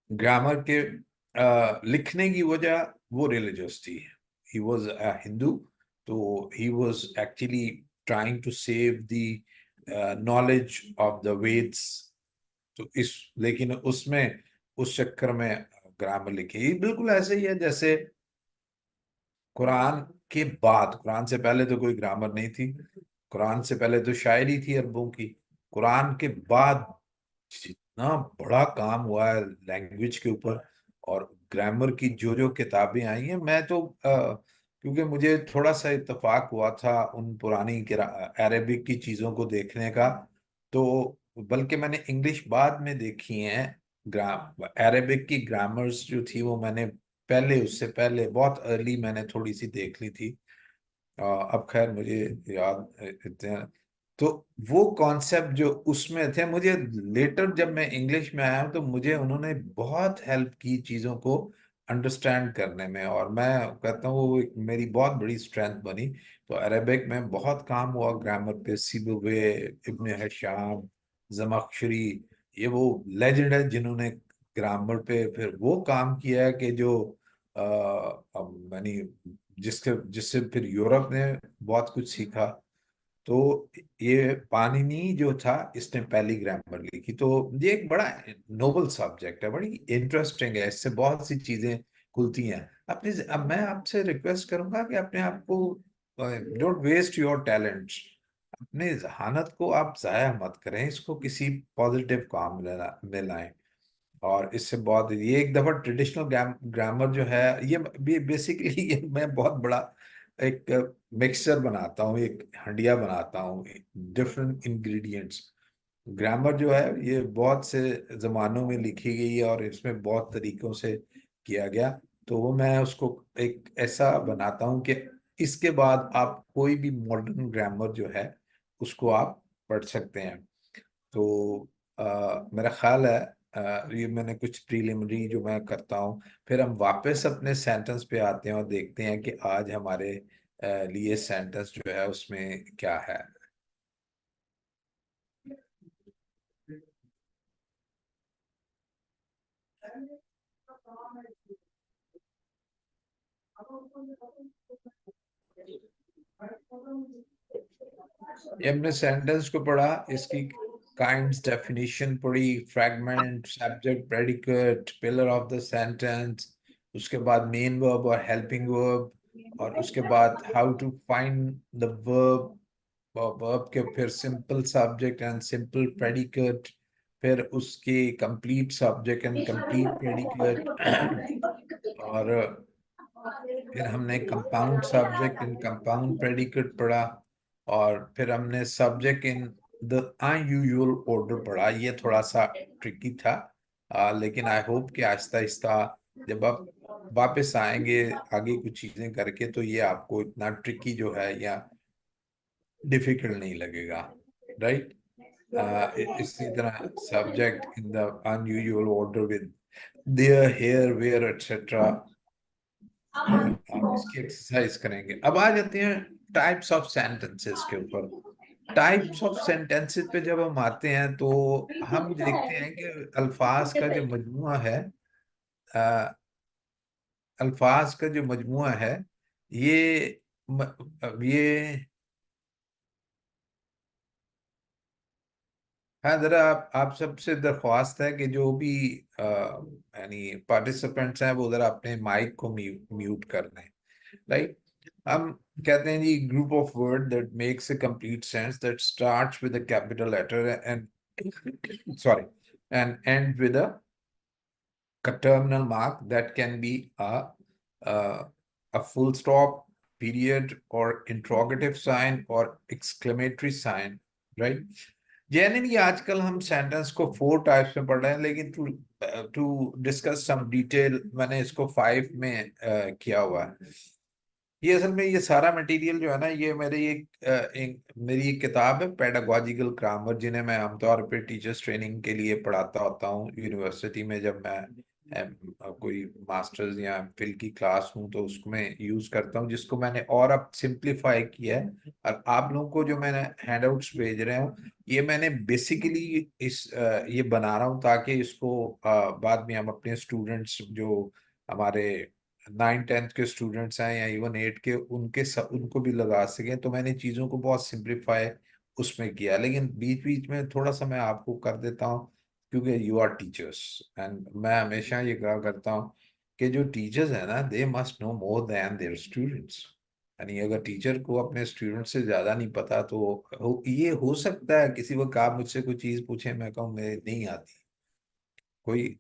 ग्रामर के लिखने की वजह वो रिलीजियस थी, ही वॉज अ हिंदू, तो he was actually trying to save the knowledge of the Vedas. तो इस लेकिन उसमें उस चक्कर में ग्रामर लिखी, ये बिल्कुल ऐसे ही है जैसे कुरान के बाद, कुरान से पहले तो कोई ग्रामर नहीं थी, कुरान से पहले तो शायरी थी अरबों की, कुरान के बाद जितना बड़ा काम हुआ है लैंग्वेज के ऊपर और ग्रामर की जो जो किताबें आई हैं, मैं तो क्योंकि मुझे थोड़ा सा इत्तेफाक हुआ था उन पुरानी अरेबिक की चीज़ों को देखने का, तो बल्कि मैंने इंग्लिश बाद में देखी हैं, अरेबिक की ग्रामर्स जो थी वो मैंने पहले, उससे पहले बहुत अर्ली मैंने थोड़ी सी देख ली थी। अब खैर मुझे याद इतने, तो वो कॉन्सेप्ट जो उसमें थे, मुझे लेटर जब मैं इंग्लिश में आया हूं तो मुझे उन्होंने बहुत हेल्प की चीज़ों को अंडरस्टैंड करने में, और मैं कहता हूँ वो एक मेरी बहुत बड़ी स्ट्रेंथ बनी। तो अरेबिक में बहुत काम हुआ ग्रामर पे, सिबवे, इब्न हिशाम, जमाखशरी, ये वो लेजेंड है जिन्होंने ग्रामर पे फिर वो काम किया है कि जो यानी जिसके जिससे फिर यूरोप ने बहुत कुछ सीखा। तो ये पाणिनि जो था इसने पहली ग्रामर लिखी, तो ये एक बड़ा नोबल सब्जेक्ट है, बड़ी इंटरेस्टिंग है, इससे बहुत सी चीजें खुलती हैं। अपनी अब मैं आपसे रिक्वेस्ट करूंगा कि अपने आप को, डोंट वेस्ट योर टैलेंट्स, अपने जहानत को आप जाया मत करें, इसको किसी पॉजिटिव काम में लाएं। और इससे बहुत, ये एक दफा ट्रेडिशनल ग्रामर जो है ये बेसिकली ये मैं बहुत बड़ा एक मिक्सचर बनाता हूँ, एक हंडिया बनाता हूँ डिफरेंट इंग्रेडिएंट्स। ग्रामर जो है ये बहुत से जमानों में लिखी गई है और इसमें बहुत तरीकों से किया गया, तो वो मैं उसको एक ऐसा बनाता हूँ कि इसके बाद आप कोई भी मॉडर्न ग्रामर जो है उसको आप पढ़ सकते हैं। तो मेरा ख्याल है ये मैंने कुछ प्रीलिमिनरी जो मैं करता हूँ, फिर हम वापस अपने सेंटेंस पे आते हैं और देखते हैं कि आज हमारे लिए सेंटेंस जो है उसमें क्या है। ये हमने सेंटेंस को पढ़ा, इसकी काइंड्स डेफिनेशन पढ़ी, fragment, subject, predicate, pillar of the sentence, उसके बाद मेन वर्ब और हेल्पिंग वर्ब, और उसके बाद how to find the verb, verb के फिर simple subject and simple predicate, फिर उसके complete subject and complete predicate और फिर हमने compound subject in compound predicate पढ़ा, और फिर हमने subject in the unusual order पढ़ा। ये थोड़ा सा ट्रिकी था, लेकिन आई होप कि आहिस्ता आहिस्ता जब आप वापस आएंगे आगे कुछ चीजें करके तो ये आपको इतना ट्रिकी जो है या डिफिकल्ट नहीं लगेगा, राइट। इसी तरह subject in the unusual order with there, here, where, etcetera, आप इसकी एक्सरसाइज करेंगे। अब आ जाते हैं टाइप्स ऑफ सेंटेंसेस के ऊपर। टाइप्स ऑफ सेंटेंसेस पे जब हम आते हैं तो हम देखते हैं कि अल्फाज का जो मजमुआ है, अ, अल्फाज का जो मजमुआ है ये ये, हाँ जरा आप सबसे दरख्वास्त है कि जो भी यानी पार्टिसिपेंट्स हैं वो जरा अपने माइक को म्यूट कर दें, राइट। हम कहते हैं जी group of word that makes a complete sense that starts with a capital letter and sorry and end with a terminal mark that can be a, a full stop, period, or interrogative sign or exclamatory sign, right? Generally आजकल हम sentence को 4 types में पढ़ रहे हैं, लेकिन to to discuss some detail मैंने इसको 5 में किया हुआ है। ये असल में ये सारा मटेरियल जो है ना, ये मेरी मेरी एक किताब है पेडागोजिकल ग्रामर, जिन्हें मैं आमतौर पे टीचर्स ट्रेनिंग के लिए पढ़ाता होता हूँ यूनिवर्सिटी में। जब मैं कोई मास्टर्स या फिल की क्लास हूँ तो उसको मैं यूज करता हूँ, जिसको मैंने और अब सिंप्लीफाई किया है। और आप लोगों को जो मैंने हैंडआउट्स भेज रहे हूँ ये मैंने बेसिकली ये बना रहा हूँ ताकि इसको बाद में हम अपने स्टूडेंट्स जो हमारे 9th 10th के स्टूडेंट्स हैं या इवन 8 के, उनको भी लगा सकें। तो मैंने चीज़ों को बहुत सिंप्लीफाई उसमें किया, लेकिन बीच बीच में थोड़ा सा मैं आपको कर देता हूँ क्योंकि यू आर टीचर्स। एंड मैं हमेशा ये कहा करता हूँ कि जो टीचर्स है ना, they must know more than their students. यानी अगर टीचर को अपने स्टूडेंट से ज्यादा नहीं पता तो ये हो सकता है किसी वक्त आप मुझसे कोई चीज पूछे, मैं कहूँ मेरे नहीं आती, कोई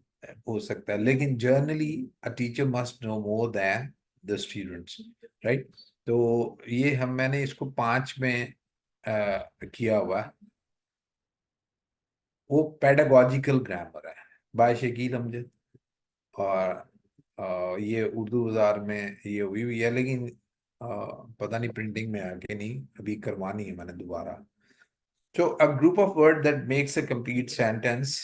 हो सकता है, लेकिन generally a teacher must know more then the students, right. तो ये मैंने इसको 5 में किया हुआ है। वो पेडागॉजिकल ग्रामर है बाय शकील अमजद। और ये उर्दू बाजार में ये हुई हुई है, लेकिन पता नहीं प्रिंटिंग में है कि नहीं, अभी करवानी है मैंने दोबारा। तो a group of word that makes a complete sentence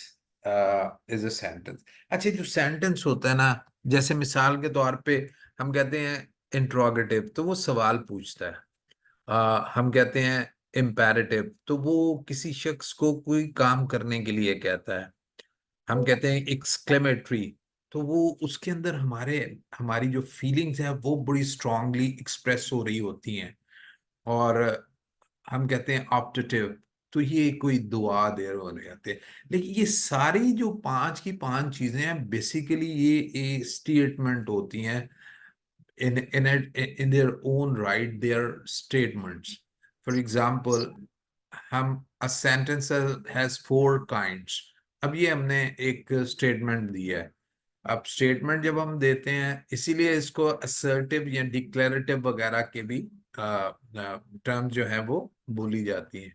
is a sentence. अच्छा, जो सेंटेंस होता है ना, जैसे मिसाल के तौर पे हम कहते हैं इंट्रोगेटिव, तो वो सवाल पूछता है। हम कहते हैं इम्पेरेटिव, तो वो किसी शख्स को कोई काम करने के लिए कहता है। हम कहते हैं एक्सक्लेमेटरी, तो वो उसके अंदर हमारी जो फीलिंग्स हैं वो बड़ी स्ट्रांगली एक्सप्रेस हो रही होती हैं। और हम कहते हैं ऑप्टेटिव, तो ये कोई दुआ दे रहे होने जाते हैं। लेकिन ये सारी जो 5 की 5 चीजें हैं, बेसिकली ये स्टेटमेंट होती हैं। In their own right, they are statements. For example, हम a sentence has 4 kinds। अब ये हमने एक स्टेटमेंट दिया है। अब स्टेटमेंट जब हम देते हैं, इसीलिए इसको असर्टिव या डिक्लेरेटिव वगैरह के भी टर्म जो है वो बोली जाती है।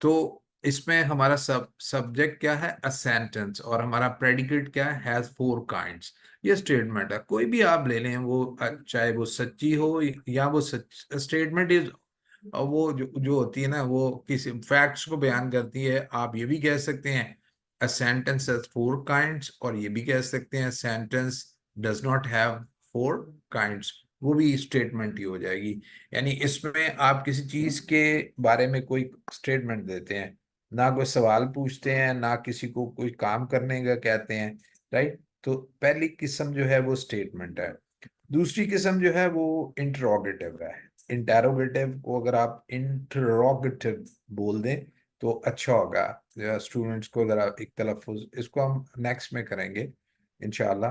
तो इसमें हमारा सब्जेक्ट क्या है, अ सेंटेंस, और हमारा प्रेडिकेट क्या है, हैज 4 काइंड्स। ये स्टेटमेंट है, कोई भी आप ले लें, वो चाहे वो सच्ची हो या वो सच स्टेटमेंट इज, वो जो होती है ना, वो किसी फैक्ट्स को बयान करती है। आप ये भी कह सकते हैं अ सेंटेंस हैज 4 काइंड्स, और ये भी कह सकते हैं sentence does not have 4 kinds, वो भी स्टेटमेंट ही हो जाएगी। यानी इसमें आप किसी चीज के बारे में कोई स्टेटमेंट देते हैं, ना कोई सवाल पूछते हैं, ना किसी को कोई काम करने का कहते हैं, राइट। तो पहली किस्म जो है वो स्टेटमेंट है। दूसरी किस्म जो है वो इंटरोगेटिव है। इंटेरोगेटिव को अगर आप इंटरोगेटिव बोल दें तो अच्छा होगा स्टूडेंट्स को, जरा एक तलफ्फुज इसको हम नेक्स्ट में करेंगे इंशाल्लाह।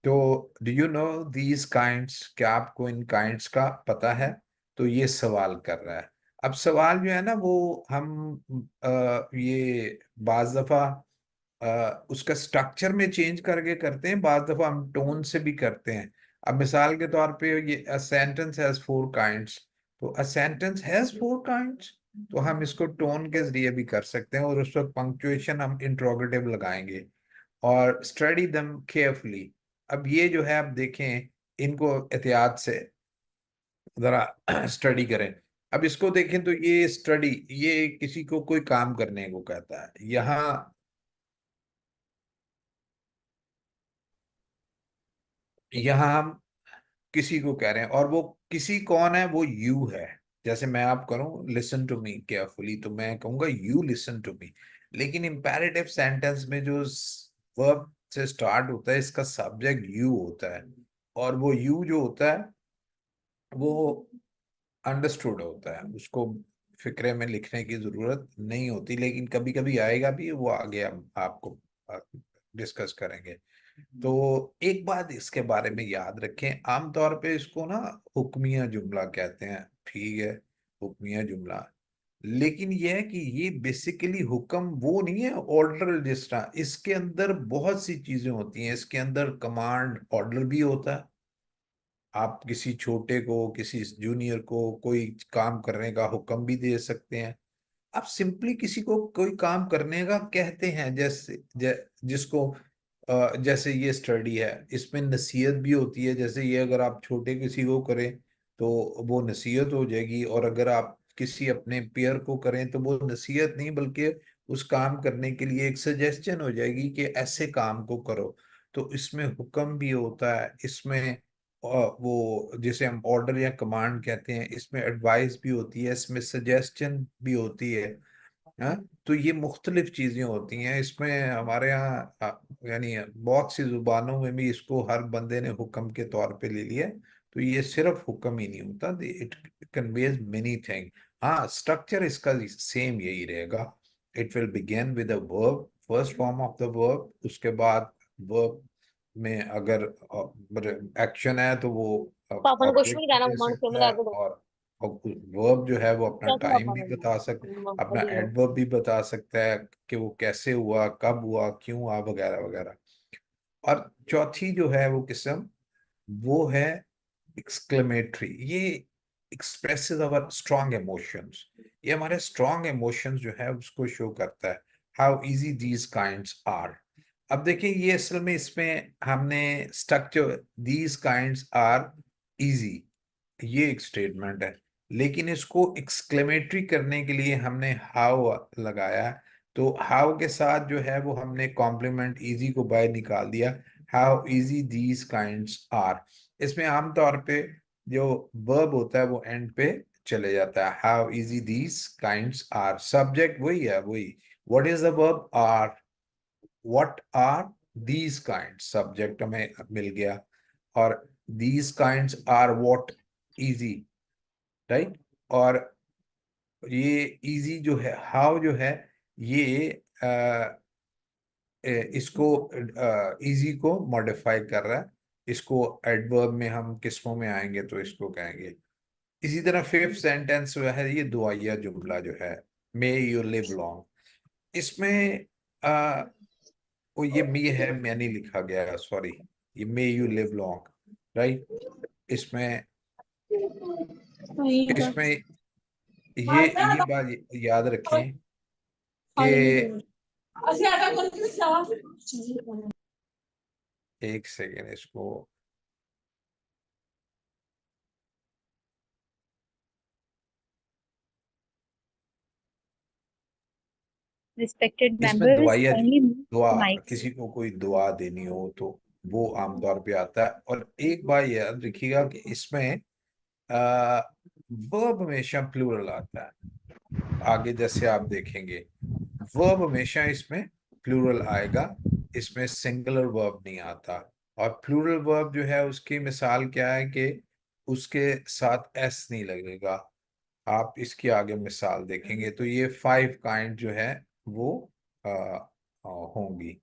तो do you know these kinds, क्या आपको इन काइंड्स का पता है? तो ये सवाल कर रहा है। अब सवाल जो है ना वो हम ये बाज दफा उसका स्ट्रक्चर में चेंज करके करते हैं, बाज दफा हम टोन से भी करते हैं। अब मिसाल के तौर पे ये अ सेंटेंस हैज 4 काइंड्स, तो अ सेंटेंस हैज 4 काइंड्स, तो हम इसको टोन के जरिए भी कर सकते हैं, और उस वक्त पंक्चुएशन हम इंट्रोगेटिव लगाएंगे। और स्टडी देम केयरफुली। अब ये जो है आप देखें, इनको एहतियात से जरा स्टडी करें। अब इसको देखें तो ये स्टडी, ये किसी को कोई काम करने को कहता है। यहाँ हम किसी को कह रहे हैं, और वो किसी कौन है, वो यू है। जैसे मैं आप करूं लिसन टू मी केयरफुली, तो मैं कहूंगा यू लिसन टू मी। लेकिन इंपेरेटिव सेंटेंस में जो वर्ब से स्टार्ट होता है, इसका सब्जेक्ट यू होता है, और वो यू जो होता है वो अंडरस्टूड होता है, उसको फिक्रे में लिखने की जरूरत नहीं होती, लेकिन कभी कभी आएगा भी, वो आगे हम आपको डिस्कस करेंगे। तो एक बात इसके बारे में याद रखें, आमतौर पे इसको ना हुक्मिया जुमला कहते हैं, ठीक है, हुक्मिया जुमला। लेकिन यह है कि ये बेसिकली हुक्म वो नहीं है ऑर्डर, जिस तरह इसके अंदर बहुत सी चीजें होती हैं। इसके अंदर कमांड ऑर्डर भी होता है। आप किसी छोटे को, किसी जूनियर को कोई काम करने का हुक्म भी दे सकते हैं। आप सिंपली किसी को कोई काम करने का कहते हैं, जैसे जिसको जैसे ये स्टडी है, इसमें नसीहत भी होती है। जैसे ये अगर आप छोटे किसी को करें तो वो नसीहत हो जाएगी, और अगर आप किसी अपने पेयर को करें तो वो नसीहत नहीं, बल्कि उस काम करने के लिए एक सजेशन हो जाएगी कि ऐसे काम को करो। तो इसमें हुक्म भी होता है, इसमें वो जिसे हम ऑर्डर या कमांड कहते हैं, इसमें एडवाइस भी होती है, इसमें सजेशन भी होती है। हाँ, तो ये मुख्तलिफ चीजें होती हैं इसमें हमारे यहाँ। यानी बहुत सी जुबानों में भी इसको हर बंदे ने हुक्म के तौर पे ले लिया है। तो ये सिर्फ हुक्म ही नहीं होता, इट कन्वेज मेनी थिंग। हाँ, स्ट्रक्चर इसका सेम यही रहेगा। It will begin with a verb, first form of the verb, उसके बाद वर्ब में अगर एक्शन है तो वो पापा ने कुछ ऑब्जेक्ट नहीं भी कहना, दे मम्मा ने सकता मिला है, के दो। और वर्ब जो है वो अपना क्या था टाइम भी पापा बता सकता, ने अपना अभी लो। एडवर्ब भी बता सकता है कि वो कैसे हुआ, कब हुआ, क्यों हुआ, वगैरह वगैरह। और चौथी जो है वो किस्म, वो है एक्सक्लेमेटरी। ये एक्सप्रेसेस अवर स्ट्रॉन्ग इमोशंस, ये हमारे स्ट्रॉन्ग इमोशंस जो है उसको शो करता है। How easy these kinds are. अब देखिए ये असल में इसमें हमने structure these kinds are easy, ये एक स्टेटमेंट है, लेकिन इसको एक्सक्लेमेटरी करने के लिए हमने हाउ लगाया। तो हाउ के साथ जो है वो हमने कॉम्प्लीमेंट इजी को बाहर निकाल दिया। How easy these kinds are, इसमें आमतौर पे जो वर्ब होता है वो एंड पे चले जाता है। How easy these kinds are, subject वही है, वही what is the verb are, what are these kinds, subject हमें मिल गया। और these kinds are what easy, right. और ये इजी जो है, हाउ जो है, ये इसको इजी को मॉडिफाई कर रहा है। इसको एडवर्ब में हम किस्मों में आएंगे तो इसको कहेंगे। इसी तरह फिफ्थ सेंटेंस जो है ये दुआया जुमला जो है, मे यू लिव लॉन्ग, इसमें आ, वो ये मी है, मैं नहीं लिखा गया, सॉरी, ये may you live long, right. इसमें इसमें ये बात याद रखें कि एक सेकेंड इसको, Respected इसमें members, दुआया, kindly mute दुआ, the mics. किसी को कोई दुआ देनी हो तो वो आमतौर पे आता है। और एक बात याद रखिएगा कि इसमें वर्ब हमेशा प्लूरल आता है। आगे जैसे आप देखेंगे वर्ब हमेशा इसमें प्लूरल आएगा, इसमें सिंगुलर वर्ब नहीं आता। और प्लूरल वर्ब जो है उसकी मिसाल क्या है कि उसके साथ एस नहीं लगेगा। आप इसके आगे मिसाल देखेंगे तो ये 5 काइंड जो है वो आ, होंगी।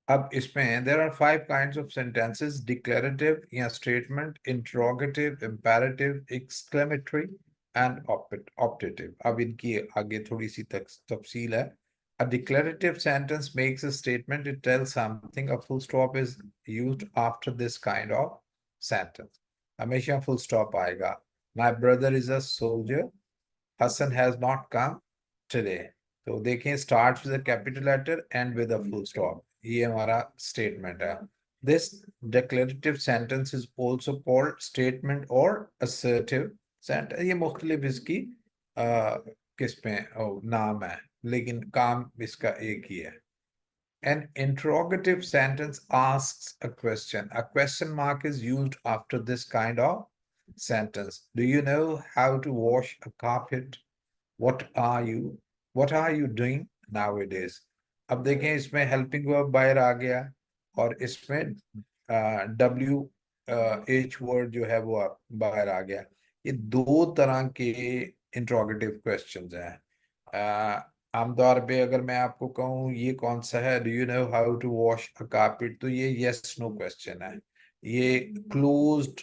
अब इसमें there are 5 kinds of sentences, declarative या statement, interrogative, imperative, exclamatory and optative. अब इनकी आगे थोड़ी सी तफसील है। A declarative sentence makes a statement, it tells something. A full stop is used after this kind of sentence. हमेशा full stop आएगा। My brother is a soldier. Hassan has not come today. तो देखें, starts with a capital letter and with a full stop, ये हमारा statement है। This declarative sentence is also called statement or assertive sentence। ये मुख्तलिफ इसकी किस्में नाम है, लेकिन काम इसका एक ही है। An interrogative sentence asks a question. A question mark is used after this kind of sentence. Do you know how to wash a carpet? What are you doing nowadays? अब देखें इसमें हेल्पिंग वर्ब बाहर आ गया, और इसमें W H word जो है वो बाहर आ गया। ये दो तरह के इंट्रोगेटिव क्वेश्चंस हैं। आमतौर पे अगर मैं आपको कहूँ ये कौन सा है, do you know how to wash a carpet, तो ये यस नो क्वेश्चन है, ये क्लोज्ड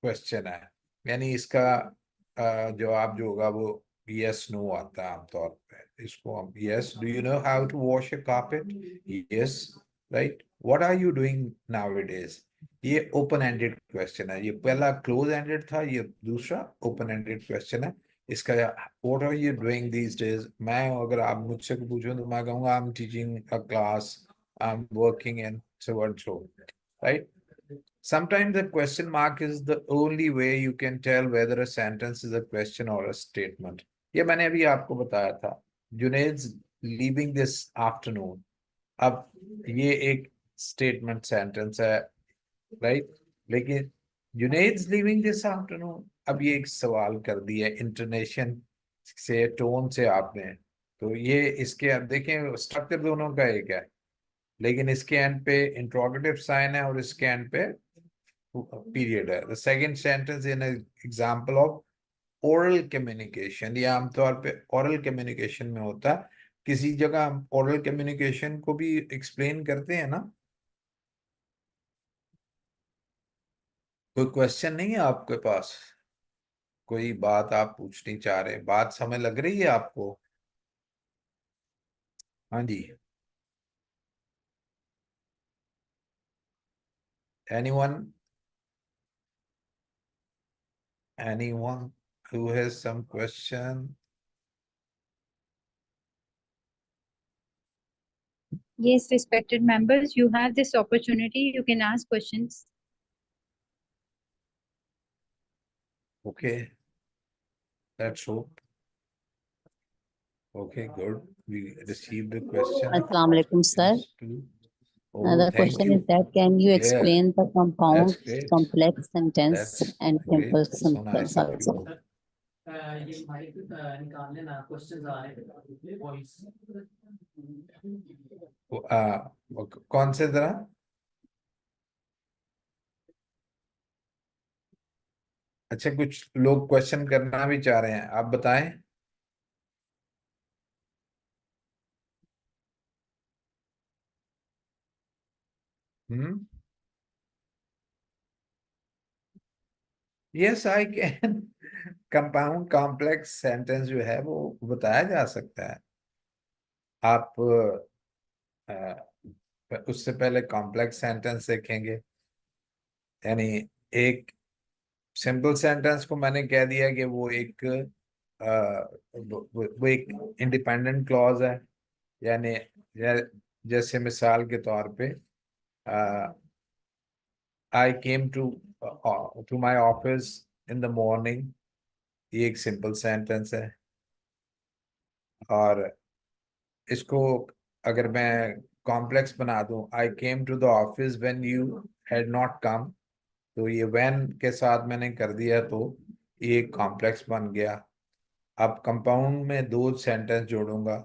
क्वेश्चन है। यानी इसका जवाब जो होगा वो यस नो आता है आमतौर पे। इसको हम yes, do you know how to wash a carpet, yes, right. What are you doing nowadays, ये ओपन एंडेड क्वेश्चन है। ये पहला क्लोज एंडेड था, ये दूसरा ओपन एंडेड क्वेश्चन है। इसका what are you doing these days, मैं अगर आप मुझसे पूछो तो मैं कहूंगा I am teaching a class, I am working in so and so, right. Sometimes the question mark is the only way you can tell whether a sentence is a question or a statement. ये मैंने अभी आपको बताया था, Junaid's leaving this afternoon। अब ये एक statement sentence है, राइट। लेकिन Junaid's leaving this afternoon, अब ये एक सवाल कर दिया इंटोनेशन से, टोन से आपने। तो ये इसके अब देखें स्ट्रक्चर दोनों का एक है, लेकिन इसके एंड पे इंट्रोगेटिव साइन है और इसके एंड पे पीरियड है. The second sentence in example of oral communication. ये आमतौर पे ओरल कम्युनिकेशन में होता है. किसी जगह हम ओरल कम्युनिकेशन को भी एक्सप्लेन करते हैं ना. कोई क्वेश्चन नहीं है आपके पास? कोई बात आप पूछनी चाह रहे हैं? बात समझ लग रही है आपको? हाँ जी. Anyone? Anyone who has some question? Yes, respected members, you have this opportunity. You can ask questions. Okay, let's hope. Okay, good. We received a question. Assalamu alaikum, sir. Oh, The thank question is you. that can you Yeah, explain the compound, that's great. complex sentence That's and simple great. So nice sentence of also? you. ये mic निकालने ना questions आ रहे हैं voice कौन से तरह? अच्छा, कुछ लोग क्वेश्चन करना भी चाह रहे हैं, आप बताएं. Hmm. Yes, I can. Compound complex sentence जो है वो बताया जा सकता है. आप उससे पहले कॉम्प्लेक्स सेंटेंस देखेंगे. यानी एक सिंपल सेंटेंस को मैंने कह दिया कि वो एक वो एक इंडिपेंडेंट क्लॉज है. यानी जैसे मिसाल के तौर पे I came to my office in the morning. ये एक सिंपल सेंटेंस है. और इसको अगर मैं कॉम्प्लेक्स बना दूं, I came to the office when you had not come, तो ये व्हेन के साथ मैंने कर दिया तो ये कॉम्प्लेक्स बन गया. अब कंपाउंड में दो सेंटेंस जोड़ूंगा.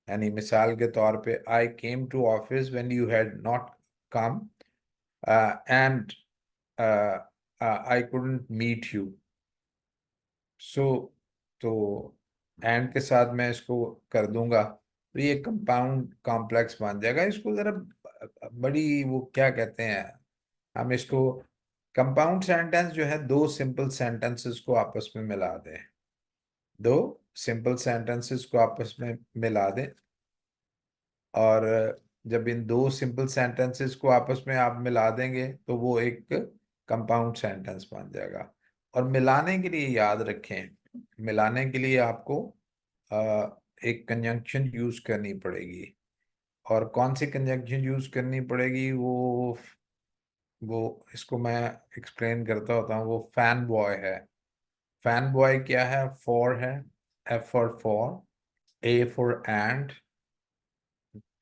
यानी मिसाल के तौर पे I came to office when you had not come and I couldn't meet you. So तो एंड के साथ मैं इसको कर दूंगा तो ये कंपाउंड कॉम्प्लेक्स बन जाएगा. इसको जरा बड़ी वो क्या कहते हैं, हम इसको कंपाउंड सेंटेंस जो है दो सिंपल सेंटेंसेस को आपस में मिला दें. दो सिंपल सेंटेंसेस को आपस में मिला दें. और जब इन दो सिंपल सेंटेंसेस को आपस में आप मिला देंगे तो वो एक कंपाउंड सेंटेंस बन जाएगा. और मिलाने के लिए याद रखें, मिलाने के लिए आपको एक कंजंक्शन यूज करनी पड़ेगी. और कौन सी कंजंक्शन यूज करनी पड़ेगी वो इसको मैं एक्सप्लेन करता होता हूँ. वो फैन बॉय है. फैन बॉय क्या है? फॉर है. F for, A for and,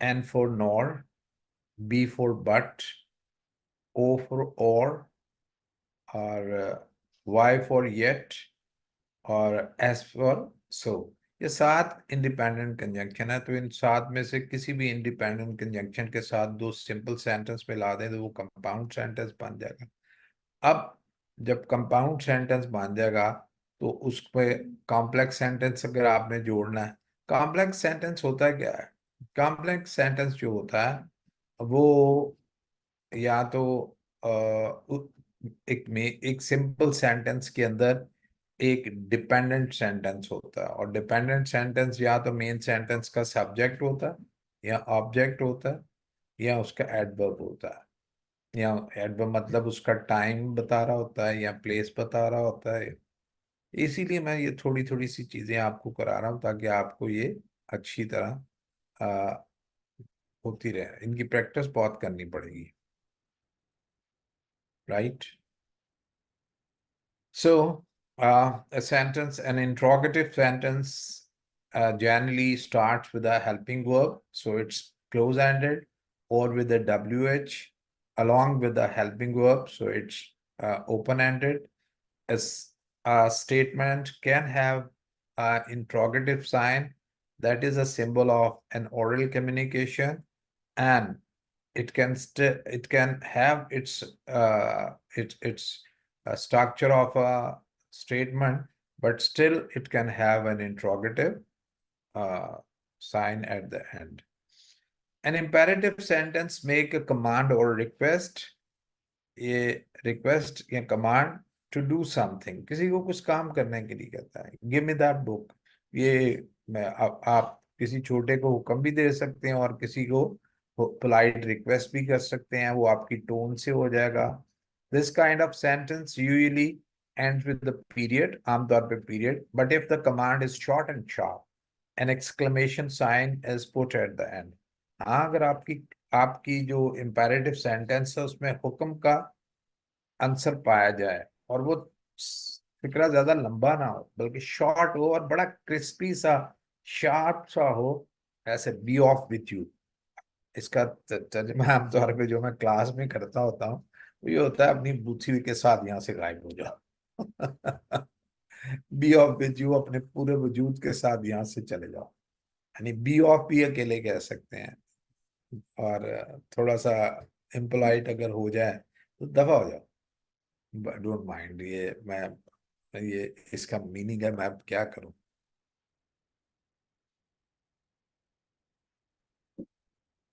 N for nor, B for but, O for or Y for yet, और एस फॉर सो. ये सात इंडिपेंडेंट कंजंक्शन है. तो इन सात में से किसी भी इंडिपेंडेंट कंजंक्शन के साथ दो सिंपल सेंटेंस मिला दें तो वो कंपाउंड सेंटेंस बन जाएगा. अब जब कंपाउंड सेंटेंस बन जाएगा तो उस पे कॉम्प्लेक्स सेंटेंस अगर आपने जोड़ना है. कॉम्प्लेक्स सेंटेंस होता क्या है? कॉम्प्लेक्स सेंटेंस जो होता है वो या तो एक सिंपल सेंटेंस के अंदर एक डिपेंडेंट सेंटेंस होता है. और डिपेंडेंट सेंटेंस या तो मेन सेंटेंस का सब्जेक्ट होता है, या ऑब्जेक्ट होता है, या उसका एडवर्ब होता है. या एडवर्ब मतलब उसका टाइम बता रहा होता है या प्लेस बता रहा होता है. इसीलिए मैं ये थोड़ी थोड़ी सी चीजें आपको करा रहा हूँ ताकि आपको ये अच्छी तरह आ, होती रहे. इनकी प्रैक्टिस बहुत करनी पड़ेगी. Right. So, a sentence, an interrogative sentence, generally starts with a helping verb. So it's close-ended, or with a WH along with the helping verb. So it's open-ended. A statement can have an interrogative sign that is a symbol of an oral communication, and it can have its structure of a statement, but still it can have an interrogative sign at the end. An imperative sentence make a command or request, a request या command to do something, किसी को कुछ काम करने के लिए कहता है, give me that book. ये आप किसी छोटे को हुक्म भी दे सकते हैं और किसी को पोलाइट रिक्वेस्ट भी कर सकते हैं, वो आपकी टोन से हो जाएगा. This kind of sentence usually ends with the period, आमतौर पे period, but if the command is short and sharp, an exclamation sign is put at the end. हाँ, अगर आपकी जो इम्पेरेटिव सेंटेंस है उसमें हुक्म का आंसर पाया जाए और वो फिक्रा ज्यादा लंबा ना हो बल्कि शॉर्ट हो और बड़ा क्रिस्पी सा शार्प सा हो, ऐसे बी ऑफ विथ यू. इसका तर्जुमा आमतौर पे जो मैं क्लास में करता होता हूँ वो ये होता है, अपनी बूथी के साथ यहाँ से गायब हो जाओ. बी ऑफ विथ यू, अपने पूरे वजूद के साथ यहाँ से चले जाओ. यानी बी ऑफ भी अकेले कह सकते हैं, और थोड़ा सा इम्पोलाइट अगर हो जाए तो दफा हो जाओ. डोंट माइंड, ये इसका मीनिंग है, मैं अब क्या करूं.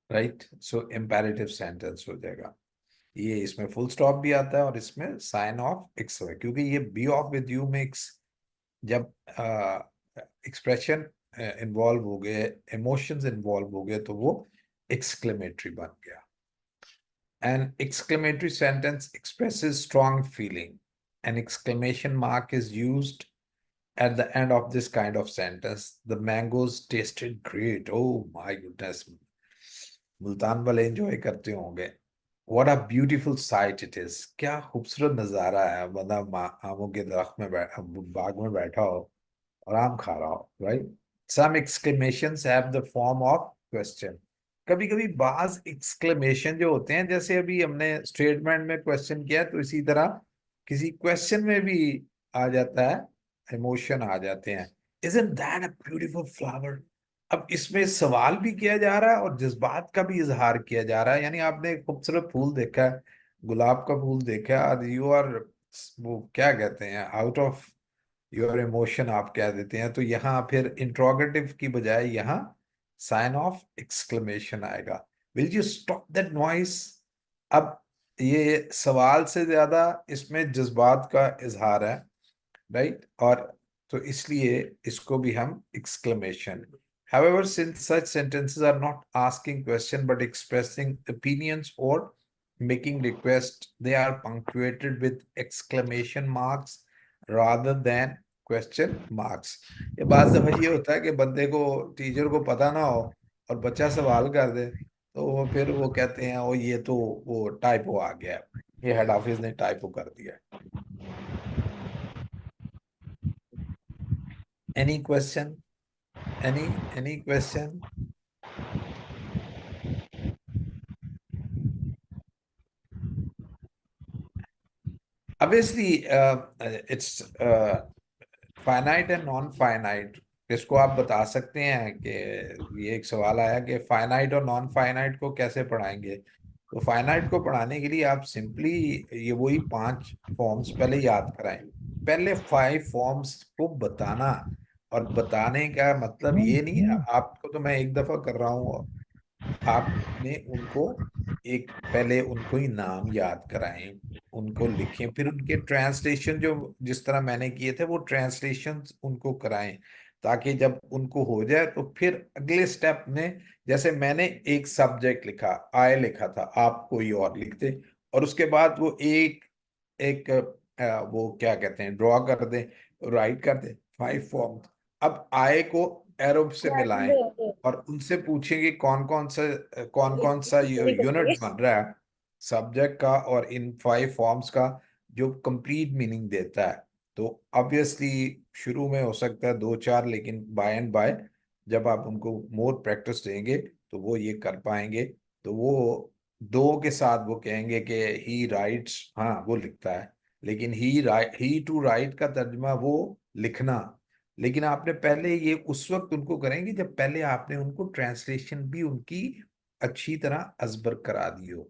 राइट, सो इम्पेरेटिव सेंटेंस हो जाएगा. ये इसमें फुल स्टॉप भी आता है और इसमें साइन ऑफ एक्स है, क्योंकि ये be off with you mix, जब एक्सप्रेशन इन्वॉल्व हो गए, इमोशंस इन्वॉल्व हो गए, तो वो एक्सक्लेमेटरी बन गया. An exclamatory sentence expresses strong feeling. An exclamation mark is used at the end of this kind of sentence. The mangoes tasted great. Oh my goodness. Multan वाले enjoy करते होंगे. What a beautiful sight it is. क्या खूबसूरत नजारा है. बंदा आमों के दरख्त में बाग में बैठा हो और आम खा रहा हो. Right? Some exclamations have the form of question. कभी कभी बाज एक्सक्लेमेशन जो होते हैं, जैसे अभी हमने स्टेटमेंट में क्वेश्चन किया, तो इसी तरह किसी क्वेश्चन में भी आ जाता है, इमोशन आ जाते हैं. Isn't that a beautiful flower? अब इसमें सवाल भी किया जा रहा है और जज्बात का भी इजहार किया जा रहा है. यानी आपने एक खूबसूरत फूल देखा है, गुलाब का फूल देखा है, यू आर, वो क्या कहते हैं, आउट ऑफ योर इमोशन आप कह देते हैं. तो यहाँ फिर इंट्रोगेटिव की बजाय यहाँ साइन ऑफ एक्सक्लेमेशन आएगा. Will you stop that noise? अब ये सवाल से ज्यादा इसमें जज्बात का इजहार है, राइट, और तो इसलिए इसको भी हम exclamation. However, since such sentences are not asking question but expressing opinions or making requests, they are punctuated with exclamation marks rather than question marks. ये बात दफा ये होता है कि बंदे को, टीचर को पता ना हो और बच्चा सवाल कर दे, तो वो फिर वो कहते हैं, ओ ये तो वो टाइपो आ गया, ये हेड ऑफिस ने टाइपो कर दिया. Any question? Any question? Obviously, it's finite and non-finite. इसको आप बता सकते हैं कि ये एक सवाल आया कि फाइनाइट और नॉन फाइनाइट को कैसे पढ़ाएंगे. तो फाइनाइट को पढ़ाने के लिए आप सिंपली ये वही 5 फॉर्म्स पहले याद कराएं. पहले 5 फॉर्म्स को बताना, और बताने का मतलब ये नहीं है आपको, तो मैं एक दफा कर रहा हूँ, आपने उनको पहले उनको ही नाम याद कराएं, उनको लिखें, फिर उनके ट्रांसलेशन जो जिस तरह मैंने किए थे वो ट्रांसलेशन उनको कराएं, ताकि जब उनको हो जाए तो फिर अगले स्टेप में, जैसे मैंने एक सब्जेक्ट लिखा, आई लिखा था, आप कोई और लिखते, और उसके बाद वो एक एक वो क्या कहते हैं, ड्रॉ कर दे, राइट कर दे 5 फॉर्म. अब आई को एरो से मिलाएं और उनसे पूछेंगे कौन कौन सा यूनिट बन रहा है सब्जेक्ट का और इन 5 फॉर्म्स का, जो कंप्लीट मीनिंग देता है. तो ऑब्वियसली शुरू में हो सकता है 2-4, लेकिन बाय एंड बाय जब आप उनको मोर प्रैक्टिस देंगे तो वो ये कर पाएंगे. तो वो 2 के साथ वो कहेंगे कि ही राइट्स, हाँ वो लिखता है, लेकिन ही टू राइट का तर्जुमा वो लिखना. लेकिन आपने पहले ये उस वक्त उनको करेंगे जब पहले आपने उनको ट्रांसलेशन भी उनकी अच्छी तरह अजबर करा दी हो।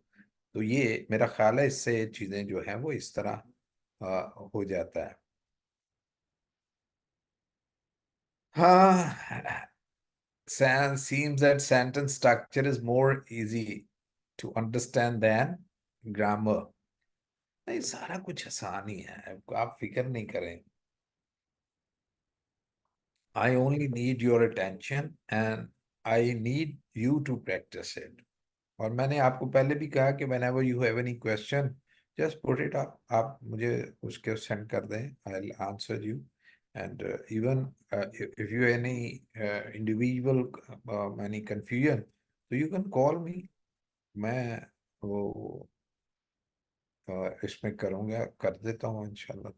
तो ये मेरा ख्याल है इससे चीजें जो हैं वो इस तरह हो जाता है। हाँ, seems that sentence structure is more easy to understand than grammar. नहीं, सारा कुछ आसान ही है, आप फिक्र नहीं करें। I only need your attention and I need you to practice it. और मैंने आपको पहले भी कहा कि whenever you have any question, just put it up. आप मुझे उसके सेंड कर दें, I'll answer you. And even if you any individual any confusion, so you can call me. मैं वो इसमें करूँगा, कर देता हूँ इंशाल्लाह।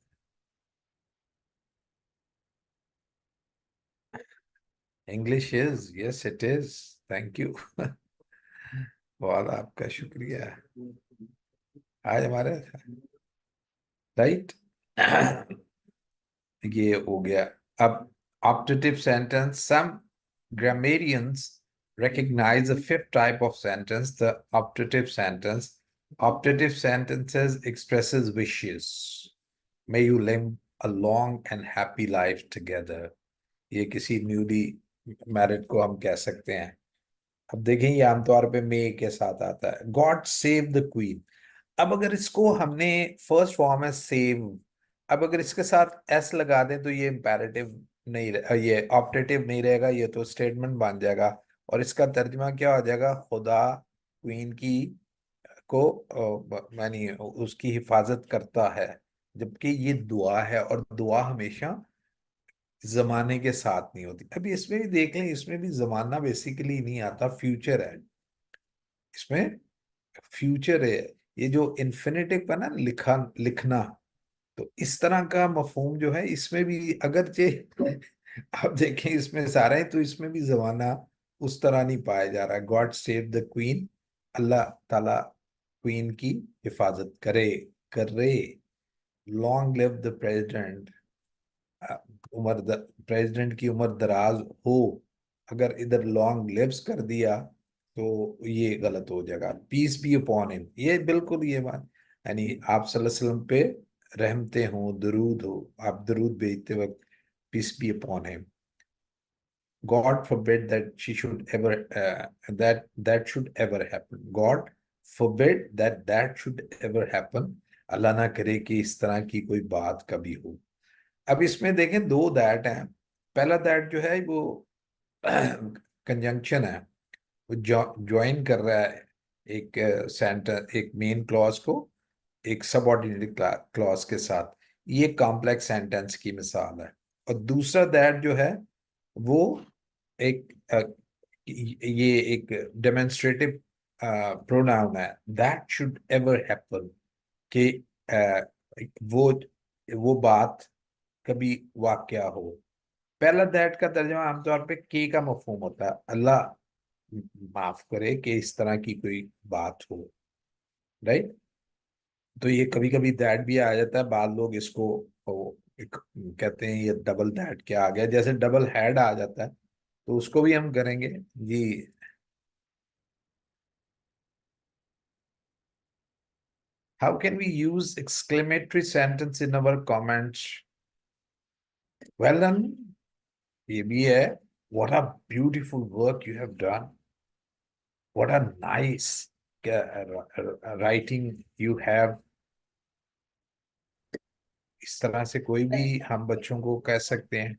English is, yes it is. Thank you. बहुत आपका शुक्रिया। आज हमारे राइट ये हो गया। अब optative sentence, some grammarians recognize a fifth type of sentence, the optative sentence. Optative sentences expresses wishes. May you live a long and happy life together. ये किसी न्यूली मैरिड को हम कह सकते हैं। अब देखें ये आमतौर पे मे के साथ आता है। God save the queen. अब अगर इसको हमने फर्स्ट फॉर्म है सेव, अब अगर इसके साथ एस लगा दें तो ये इम्पेरेटिव नहीं ये ऑप्टेटिव नहीं रहेगा, ये तो स्टेटमेंट बन जाएगा। और इसका तर्जुमा क्या हो जाएगा? खुदा क्वीन की को यानी उसकी हिफाजत करता है, जबकि ये दुआ है और दुआ हमेशा जमाने के साथ नहीं होती। अभी इसमें भी देख लें, इसमें भी जमाना बेसिकली नहीं आता, फ्यूचर है इसमें, फ्यूचर है। ये जो इन्फिनेटिव है ना, लिखना, तो इस तरह का मफहूम जो है इसमें भी, अगरचे आप देखें इसमें सारा है, तो इसमें भी जमाना उस तरह नहीं पाया जा रहा है। गॉड सेव द क्वीन, अल्लाह ताला क्वीन की हिफाजत करे, कर रहे। लॉन्ग लिव द प्रेसिडेंट, उम्र प्रेसिडेंट की उम्र दराज हो। अगर इधर लॉन्ग लिव्स कर दिया तो ये गलत हो जाएगा। पीस बी अपॉन हिम, ये बिल्कुल ये बात, यानी आप सल्लल्लाहु अलैहि वसल्लम पे रहमते हो, दरूद हो, आप दरूद भेजते वक्त peace be upon him. God forbid that she should ever that should ever happen. God forbid that should ever happen. अल्लाह ना करे कि इस तरह की कोई बात कभी हो। अब इसमें देखें दो दैट हैं। पहला दैट जो है वो कंजंक्शन है, वो ज्वाइन कर रहा है एक सेंटर, एक मेन क्लॉज को एक सबऑर्डिनेट क्लॉज के साथ। ये कॉम्प्लेक्स सेंटेंस की मिसाल है। और दूसरा दैट जो है वो एक ये एक डेमोन्स्ट्रेटिव प्रोनाउन है, दैट शुड एवर हैपन, कि वो बात कभी वाकया हो। पहला दैट का तर्जुमा आमतौर पे के का मफहूम होता है, अल्लाह माफ करे कि इस तरह की कोई बात हो, राइट। तो ये कभी कभी दैट भी आ जाता है, बाद लोग इसको एक कहते हैं ये डबल दैट क्या आ गया, जैसे डबल हेड आ जाता है, तो उसको भी हम करेंगे जी। How can we use exclamatory sentence in our comments? Well done. ये भी है, what a beautiful work you have done. What a nice writing you have. इस तरह से कोई भी हम बच्चों को कह सकते हैं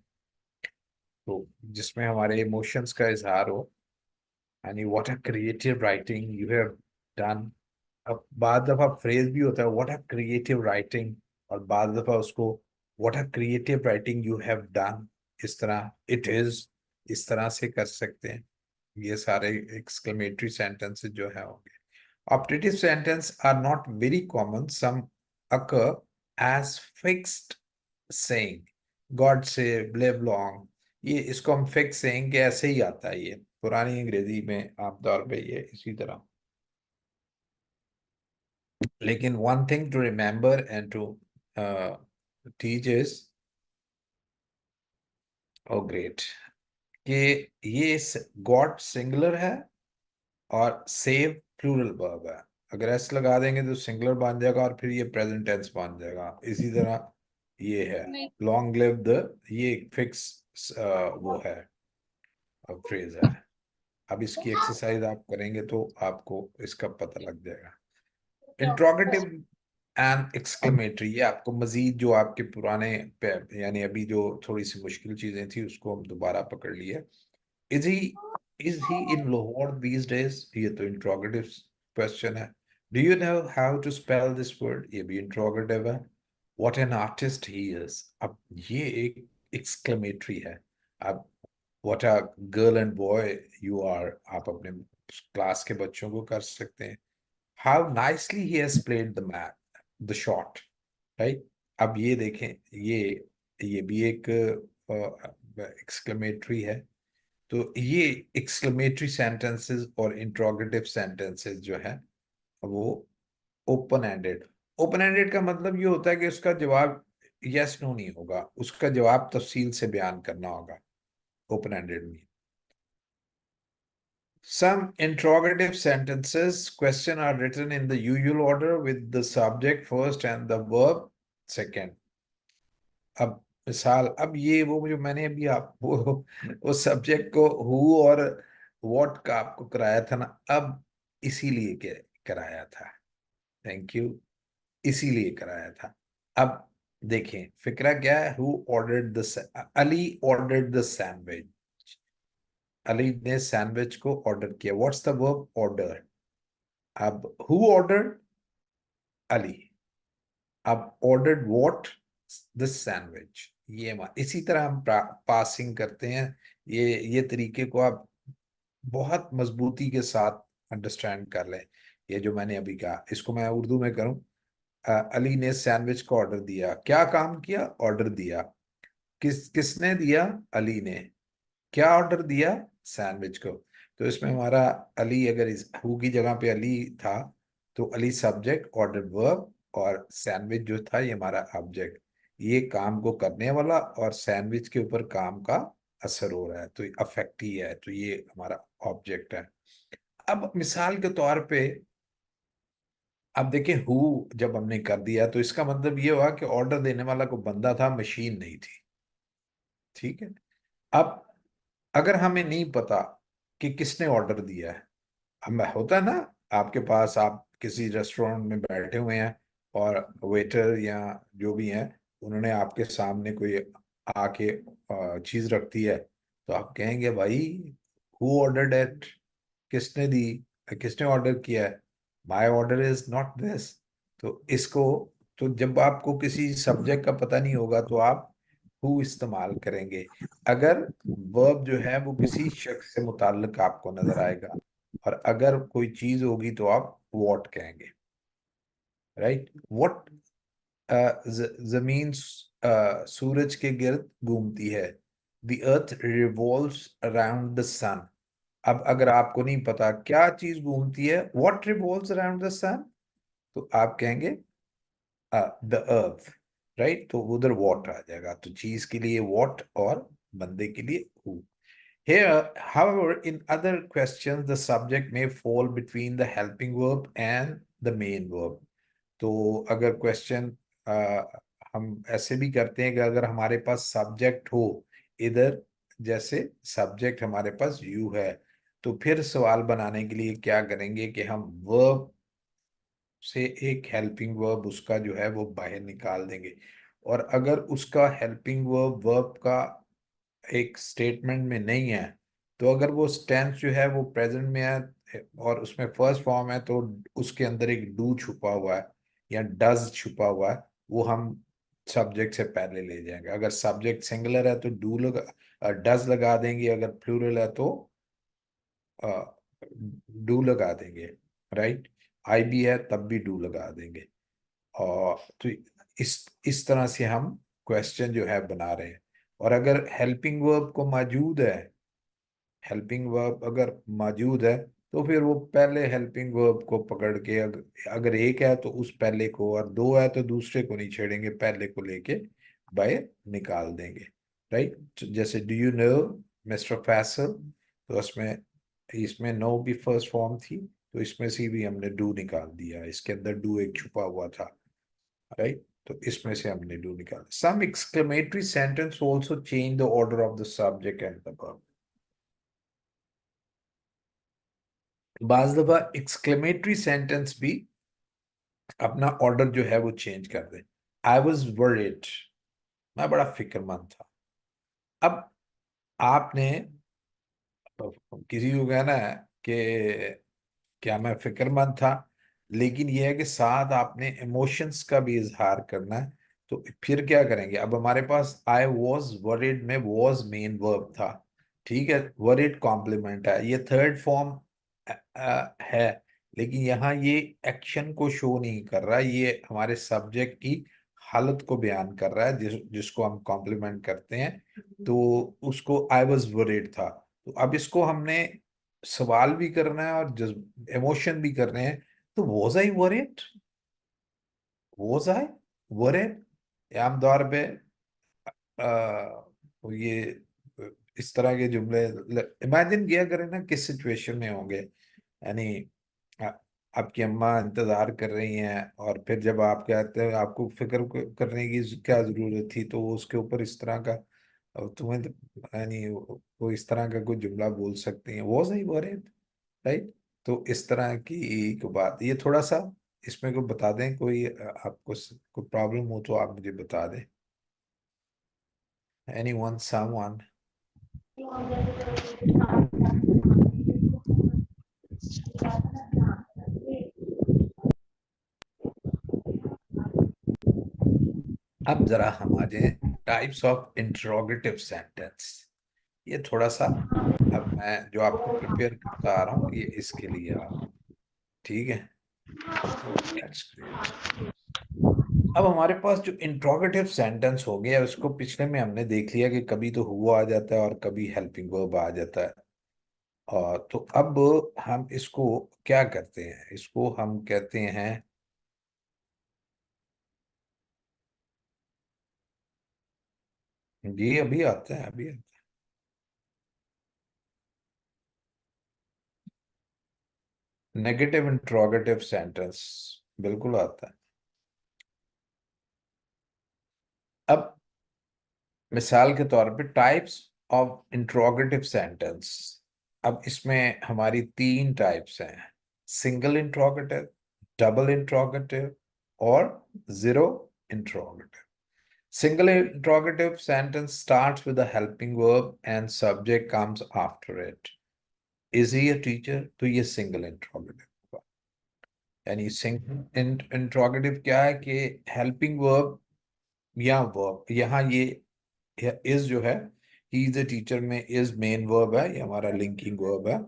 तो जिसमें हमारे इमोशंस का इजहार हो, यानी what a creative writing you have done. अब बाद दफा फ्रेज भी होता है व्हाट अ क्रिएटिव राइटिंग, और बाद दफा उसको what a creative writing you have done, इस तरह इट इज, इस तरह से कर सकते हैं। ये सारे एक्सक्लेमेटरी सेंटेंसेस जो है होंगे। Optative sentences are not very common. Some occur as fixed saying. God save, live long. ये इसको हम fixed saying के ऐसे ही आता है, ये पुरानी अंग्रेजी में आमतौर पे ये इसी तरह। लेकिन one thing to remember and to teach is, oh great, कि ये God सिंगुलर है और सेव प्लूरल वर्ब है। अगर एस लगा देंगे तो सिंगुलर बन जाएगा और फिर ये प्रेजेंट टेंस बन जाएगा। इसी तरह ये है लॉन्ग लिव द, ये एक फिक्स वो है फ्रेज है। अब इसकी एक्सरसाइज आप करेंगे तो आपको इसका पता लग जाएगा। इंट्रोगेटिव एंड एक्सक्लेमेटरी, ये आपको मजीद जो आपके पुराने यानी अभी जो थोड़ी सी मुश्किल चीजें थी उसको हम दोबारा पकड़ लिए। Is he in Lahore these days, ये तो इंट्रोगेटिव क्वेश्चन है। Do you know how to spell this word, ये भी इंट्रोगेटिव है। What an artist he is, अब ये एक एक्सक्लेमेटरी है। अब what a girl and boy you are, आप अपने क्लास के बच्चों को कर सकते हैं। How nicely he has played the shot, right? अब ये देखें, ये भी एक एक्सक्लेमेटरी है। तो ये एक्सक्लेमेटरी सेंटेंसेस और इंट्रोगेटिव सेंटेंसेस जो है वो ओपन एंडेड। ओपन एंडेड का मतलब ये होता है कि उसका जवाब यस नो नहीं होगा, उसका जवाब तफसील से बयान करना होगा। ओपन एंडेड में some interrogative sentences question are written in the usual order with the subject first and the verb second. अब मिसाल, अब ये वो जो मैंने अभी आपको वो सब्जेक्ट को हु और व्हाट का आपको कराया था ना, अब इसीलिए कराया था। थैंक यू, इसीलिए कराया था। अब देखें फिक्रा क्या है। Who ordered the, Ali ordered the sandwich, Ali ने सैंडविच को ऑर्डर किया। What's the verb order. अब हु ऑर्डर्ड, अली। अब ऑर्डर्ड व्हाट, दिस सैंडविच। ये इसी तरह हम पासिंग करते हैं। ये तरीके को आप बहुत मजबूती के साथ अंडरस्टैंड कर लें। ये जो मैंने अभी कहा इसको मैं उर्दू में करूं। अली ने सैंडविच को ऑर्डर दिया। क्या काम किया, ऑर्डर दिया। किसने दिया, अली ने। क्या ऑर्डर दिया, सैंडविच को। तो इसमें हमारा अली, अगर इस हु की जगह पे अली था तो अली सब्जेक्ट, ऑर्डर वर्ब, और सैंडविच जो था ये हमारा ऑब्जेक्ट। ये काम को करने वाला और सैंडविच के ऊपर काम का असर हो रहा है तो अफेक्ट ही है, तो ये हमारा ऑब्जेक्ट है। अब मिसाल के तौर पे अब देखिए हु जब हमने कर दिया तो इसका मतलब ये हुआ कि ऑर्डर देने वाला कोई बंदा था, मशीन नहीं थी। ठीक है। अब अगर हमें नहीं पता कि किसने ऑर्डर दिया है, हम होता है ना आपके पास, आप किसी रेस्टोरेंट में बैठे हुए हैं और वेटर या जो भी हैं उन्होंने आपके सामने कोई आके चीज रख दी है तो आप कहेंगे भाई हु ऑर्डर्ड इट, किसने दी, किसने ऑर्डर किया है, my order is not this. तो इसको, तो जब आपको किसी सब्जेक्ट का पता नहीं होगा तो आप हु इस्तेमाल करेंगे। अगर वर्ब जो है वो किसी शख्स से मुताल्लिक आपको नजर आएगा, और अगर कोई चीज होगी तो आप व्हाट कहेंगे। राइट, व्हाट, जमीन सूरज के गिर्द घूमती है। The earth revolves around the sun. अब अगर आपको नहीं पता क्या चीज घूमती है, what revolves around the sun, तो आप कहेंगे द अर्थ। राइट, तो उधर व्हाट आ जाएगा। तो चीज के लिए व्हाट और बंदे के लिए who. Here, however, in other questions, the subject may fall between the helping verb and the main verb. तो अगर क्वेश्चन हम ऐसे भी करते हैं कि अगर हमारे पास सब्जेक्ट हो इधर, जैसे सब्जेक्ट हमारे पास यू है, तो फिर सवाल बनाने के लिए क्या करेंगे कि हम वर्ब से एक हेल्पिंग वर्ब उसका जो है वो बाहर निकाल देंगे। और अगर उसका हेल्पिंग वर्ब वर्ब का एक स्टेटमेंट में नहीं है, तो अगर वो टेंस जो है वो प्रेजेंट में है और उसमें फर्स्ट फॉर्म है तो उसके अंदर एक डू छुपा हुआ है या डज छुपा हुआ है, वो हम सब्जेक्ट से पहले ले जाएंगे। अगर सब्जेक्ट सिंगुलर है तो डू लगा, डज लगा देंगे। अगर प्लूरल है तो डू लगा देंगे। राइट, आई भी है तब भी डू लगा देंगे। और तो इस तरह से हम क्वेश्चन जो है बना रहे हैं। और अगर हेल्पिंग वर्ब को मौजूद है, हेल्पिंग वर्ब अगर मौजूद है तो फिर वो पहले हेल्पिंग वर्ब को पकड़ के, अगर एक है तो उस पहले को, और दो है तो दूसरे को नहीं छेड़ेंगे, पहले को लेके बाहर निकाल देंगे। राइट, जैसे do you no mister Faisal, तो उसमें इसमें नो भी फर्स्ट फॉर्म थी, तो इसमें से भी हमने डू निकाल दिया, इसके अंदर डू एक छुपा हुआ था, राइट? तो इसमें से हमने डू निकाला। Some exclamatory sentence also change the order of the subject and the verb. बाज दफा एक्सक्लेमेटरी सेंटेंस भी अपना ऑर्डर जो है वो चेंज कर दे। आई वॉज वरीड, मैं बड़ा फिक्रमंद था। अब आपने किसी को कहना है कि क्या मैं फिक्रमंद था, लेकिन यह है कि साथ आपने इमोशंस का भी इजहार करना है, तो फिर क्या करेंगे? अब हमारे पास आई वॉज वरीड में वॉज मेन वर्ब था, ठीक है, वरीड कॉम्प्लीमेंट है, ये थर्ड फॉर्म है, लेकिन यहाँ ये एक्शन को शो नहीं कर रहा, ये हमारे सब्जेक्ट की हालत को बयान कर रहा है, जिसको हम कॉम्प्लीमेंट करते हैं, तो उसको आई वॉज वरीड था। तो अब इसको हमने सवाल भी करना है और इमोशन भी करने हैं, तो was I worried, was I worried आमतौर पे ये इस तरह के जुमले इमेजिन किया करें ना किस सिचुएशन में होंगे, यानी आ- आपकी अम्मा इंतजार कर रही हैं, और फिर जब आप कहते हैं आपको फिक्र करने की क्या जरूरत थी, तो वो उसके ऊपर इस तरह का तुम्हें यानी वो इस तरह का कोई जुमला बोल सकती हैं, वॉज आई वरीड, राइट? तो इस तरह की को बात, ये थोड़ा सा इसमें को बता दें, कोई आपको कोई प्रॉब्लम हो तो आप मुझे बता दें। Anyone, someone? अब जरा हम आ जाए टाइप्स ऑफ इंट्रोगेटिव सेंटेंस। ये थोड़ा सा अब मैं जो आपको प्रिपेयर बता रहा हूँ, ये इसके लिए आप, ठीक है? तो दैट्स ग्रेट। अब हमारे पास जो इंट्रोगेटिव सेंटेंस हो गया, उसको पिछले में हमने देख लिया कि कभी तो हुआ आ जाता है और कभी हेल्पिंग वर्ब आ जाता है। और तो अब हम इसको क्या करते हैं? इसको हम कहते हैं, ये अभी आता है, अभी आता है, नेगेटिव इंट्रोगेटिव सेंटेंस, बिल्कुल आता है। अब मिसाल के तौर पे टाइप्स ऑफ इंट्रोगेटिव सेंटेंस, अब इसमें हमारी तीन टाइप्स हैं: सिंगल इंट्रोगेटिव, डबल इंट्रोगेटिव और zero interrogative. Single interrogative sentence starts with a helping verb and subject comes after it. Is he a teacher? तो ये single interrogative होगा। यानी single interrogative क्या है कि helping verb या verb, यहाँ ये is जो है, he is a teacher में is main verb है, ये हमारा linking verb है,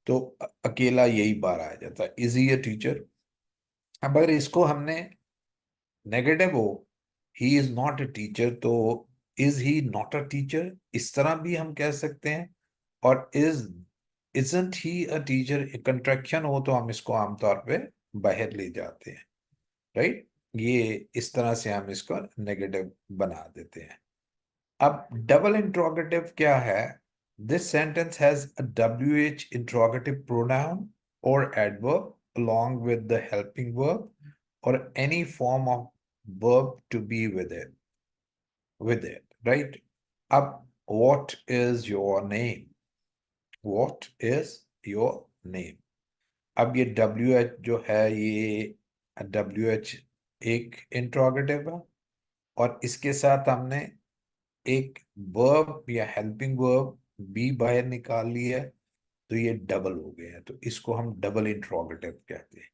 तो अकेला यही बार आ जाता है, is he a teacher। अब अगर इसको हमने नेगेटिव हो, he is not a teacher, तो is he not a teacher, इस तरह भी हम कह सकते हैं। और isn't he a teacher contraction हो तो हम इसको आमतौर पे बाहर ले जाते हैं, राइट? ये इस तरह से हम इसको नेगेटिव बना देते हैं। अब डबल इंट्रोगेटिव क्या है? This sentence has a WH interrogative pronoun और adverb along with the helping verb or any form of verb to be with it, right? Up, what is your name? What is your name? अब ये WH जो है, ये WH एक interrogative है, और इसके साथ हमने एक वर्ब या हेल्पिंग वर्ब भी बाहर निकाल लिया है, तो ये डबल हो गया है, तो इसको हम डबल इंट्रोगेटिव कहते हैं।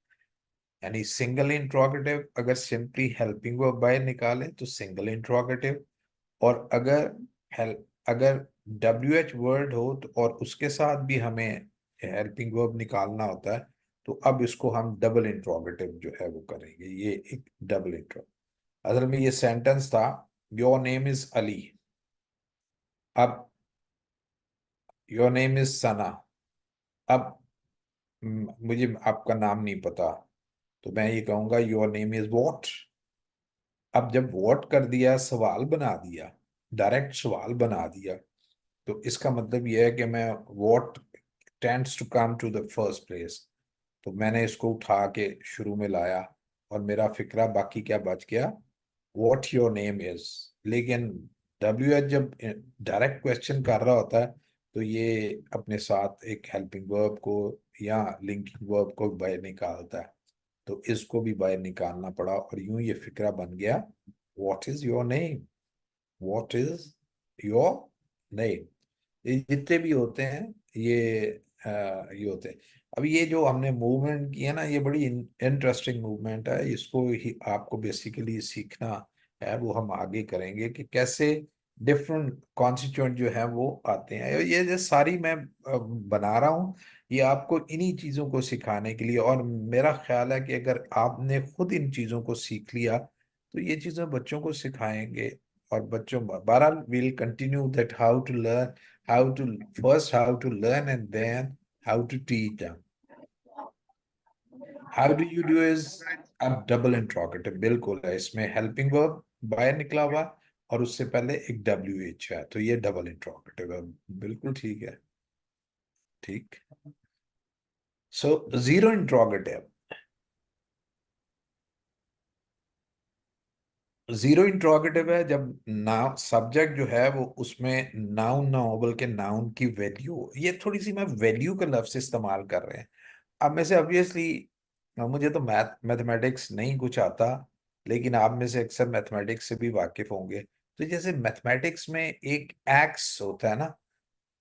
यानी सिंगल इंट्रोगेटिव अगर सिंपली हेल्पिंग वर्ब बाहर निकाले तो सिंगल इंट्रोगेटिव, और अगर WH वर्ड हो तो और उसके साथ भी हमें हेल्पिंग वर्ब निकालना होता है, तो अब इसको हम डबल इंट्रोगेटिव जो है वो करेंगे, ये एक डबल इंट्रो। असल में ये सेंटेंस था, योर नेम इज अली, अब योर नेम इज सना, अब मुझे आपका नाम नहीं पता, तो मैं ये कहूंगा योर नेम इज वॉट। अब जब वॉट कर दिया, सवाल बना दिया, डायरेक्ट सवाल बना दिया, तो इसका मतलब यह है कि मैं what tends to come to the first place. तो मैंने इसको उठा के शुरू में लाया और मेरा फिक्रा बाकी क्या बच गया, what your name is। लेकिन WH जब डायरेक्ट क्वेश्चन कर रहा होता है तो ये अपने साथ एक हेल्पिंग वर्ब को या लिंकिंग वर्ब को बाहर निकालता है, तो इसको भी बाहर निकालना पड़ा और यूं ये फिक्रा बन गया, what is your name, what is your name. ये जितने भी होते हैं ये होते हैं। अब ये जो हमने मूवमेंट की है ना, ये बड़ी इंटरेस्टिंग मूवमेंट है, इसको ही आपको बेसिकली सीखना है, वो हम आगे करेंगे कि कैसे डिफरेंट कॉन्स्टिट्यूएंट जो है वो आते हैं। ये जो सारी मैं बना रहा हूँ ये आपको इन्हीं चीज़ों को सिखाने के लिए, और मेरा ख्याल है कि अगर आपने खुद इन चीज़ों को सीख लिया तो ये चीज़ें बच्चों को सिखाएंगे और बच्चों, बहरहाल will continue that how to learn, how to how to learn and then how to teach them. How do you do is a double interrogative, बिल्कुल है, इसमें helping verb बाहर निकला हुआ और उससे पहले एक WH है, तो ये डबल इंट्रोगेटिव है, बिल्कुल ठीक है, ठीक। So zero interrogative, zero interrogative है जब नाउन सब्जेक्ट जो है वो उसमें नाउन ना हो बल्कि नाउन की वैल्यू, ये थोड़ी सी मैं वैल्यू का लफ्ज इस्तेमाल कर रहे हैं। अब में से ऑब्वियसली मुझे तो मैथमेटिक्स नहीं कुछ आता, लेकिन आप में से अक्सर मैथमेटिक्स से भी वाकिफ होंगे। तो जैसे मैथमेटिक्स में एक एक्स होता है ना,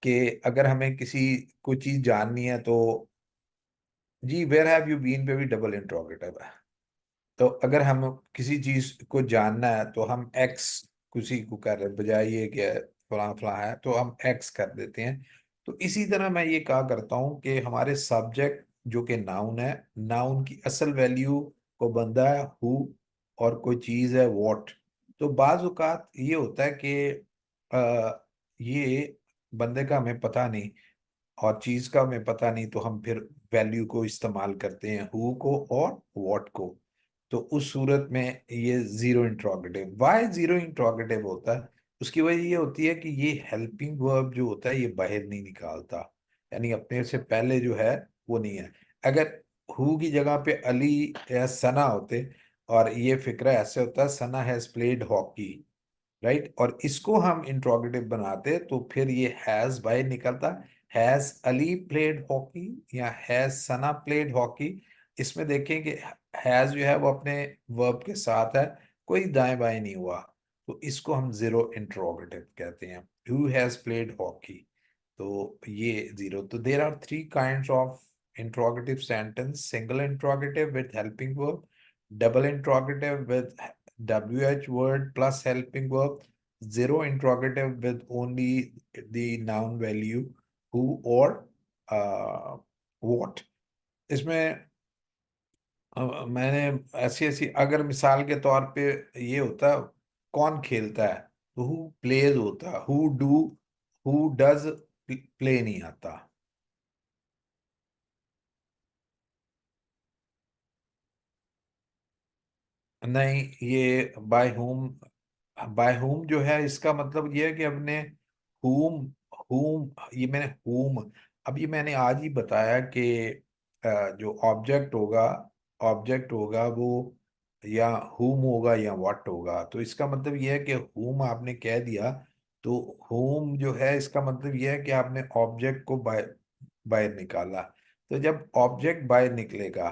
कि अगर हमें किसी कोई चीज जाननी है तो जी वेयर हैव यू बीन पे भी डबल इंट्रोगेटिव है। तो अगर हम किसी चीज को जानना है तो हम एक्स किसी को कर रहे बजाय ये कि फला फला है तो हम एक्स कर देते हैं। तो इसी तरह मैं ये कहा करता हूँ कि हमारे सब्जेक्ट जो कि नाउन है, नाउन की असल वैल्यू को बंदा है हु और कोई चीज है व्हाट। तो बाज औकात ये होता है कि ये बंदे का हमें पता नहीं और चीज का हमें पता नहीं, तो हम फिर वैल्यू को इस्तेमाल करते हैं हु को और व्हाट को। तो उस सूरत में ये zero interrogative, why zero interrogative होता है, उसकी वजह ये होती है कि ये हेल्पिंग वर्ब जो होता है ये बाहर नहीं निकालता, यानी अपने से पहले जो है वो नहीं है। अगर हु की जगह पे अली या सना होते और ये फिक्रा ऐसे होता है सना हैज प्लेड हॉकी, राइट, और इसको हम इंट्रोगेटिव बनाते तो फिर ये हैज बाहर निकलता, हैज अली प्लेड हॉकी या हैज सना प्लेड हॉकी। इसमें देखें कि हैज जो है वो अपने वर्ब के साथ है, कोई दाएं बाएं नहीं हुआ, तो इसको हम जीरो इंट्रोगेटिव कहते हैं, हु हैज प्लेड हॉकी। तो ये जीरो। तो there are three kinds of interrogative sentence, single interrogative with helping verb, double interrogative with WH word plus helping verb, zero interrogative with only the noun value who or what। इसमें मैंने ऐसी ऐसी, अगर मिसाल के तौर पे ये होता कौन खेलता है तो हु प्लेज होता, हु डज प्ले नहीं आता। नहीं, ये बाय होम जो है इसका मतलब ये है कि अपने होम, होम ये मैंने होम, अब ये मैंने आज ही बताया कि जो ऑब्जेक्ट होगा वो या होम होगा या व्हाट होगा। तो इसका मतलब ये है कि होम आपने कह दिया तो होम जो है इसका मतलब ये है कि आपने ऑब्जेक्ट को बाहर निकाला। तो जब ऑब्जेक्ट बाहर निकलेगा,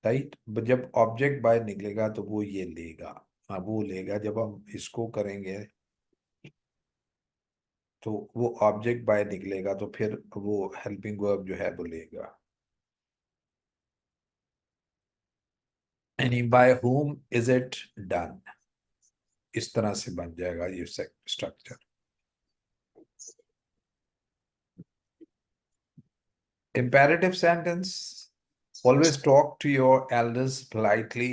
राइट, जब ऑब्जेक्ट बाहर निकलेगा तो वो ये लेगा, हाँ वो लेगा, जब हम इसको करेंगे तो वो ऑब्जेक्ट बाहर निकलेगा तो फिर वो हेल्पिंग वर्ब जो है वो लेगा, यानी by whom is it done, इस तरह से बन जाएगा ये structure. imperative sentence, always talk to your elders politely।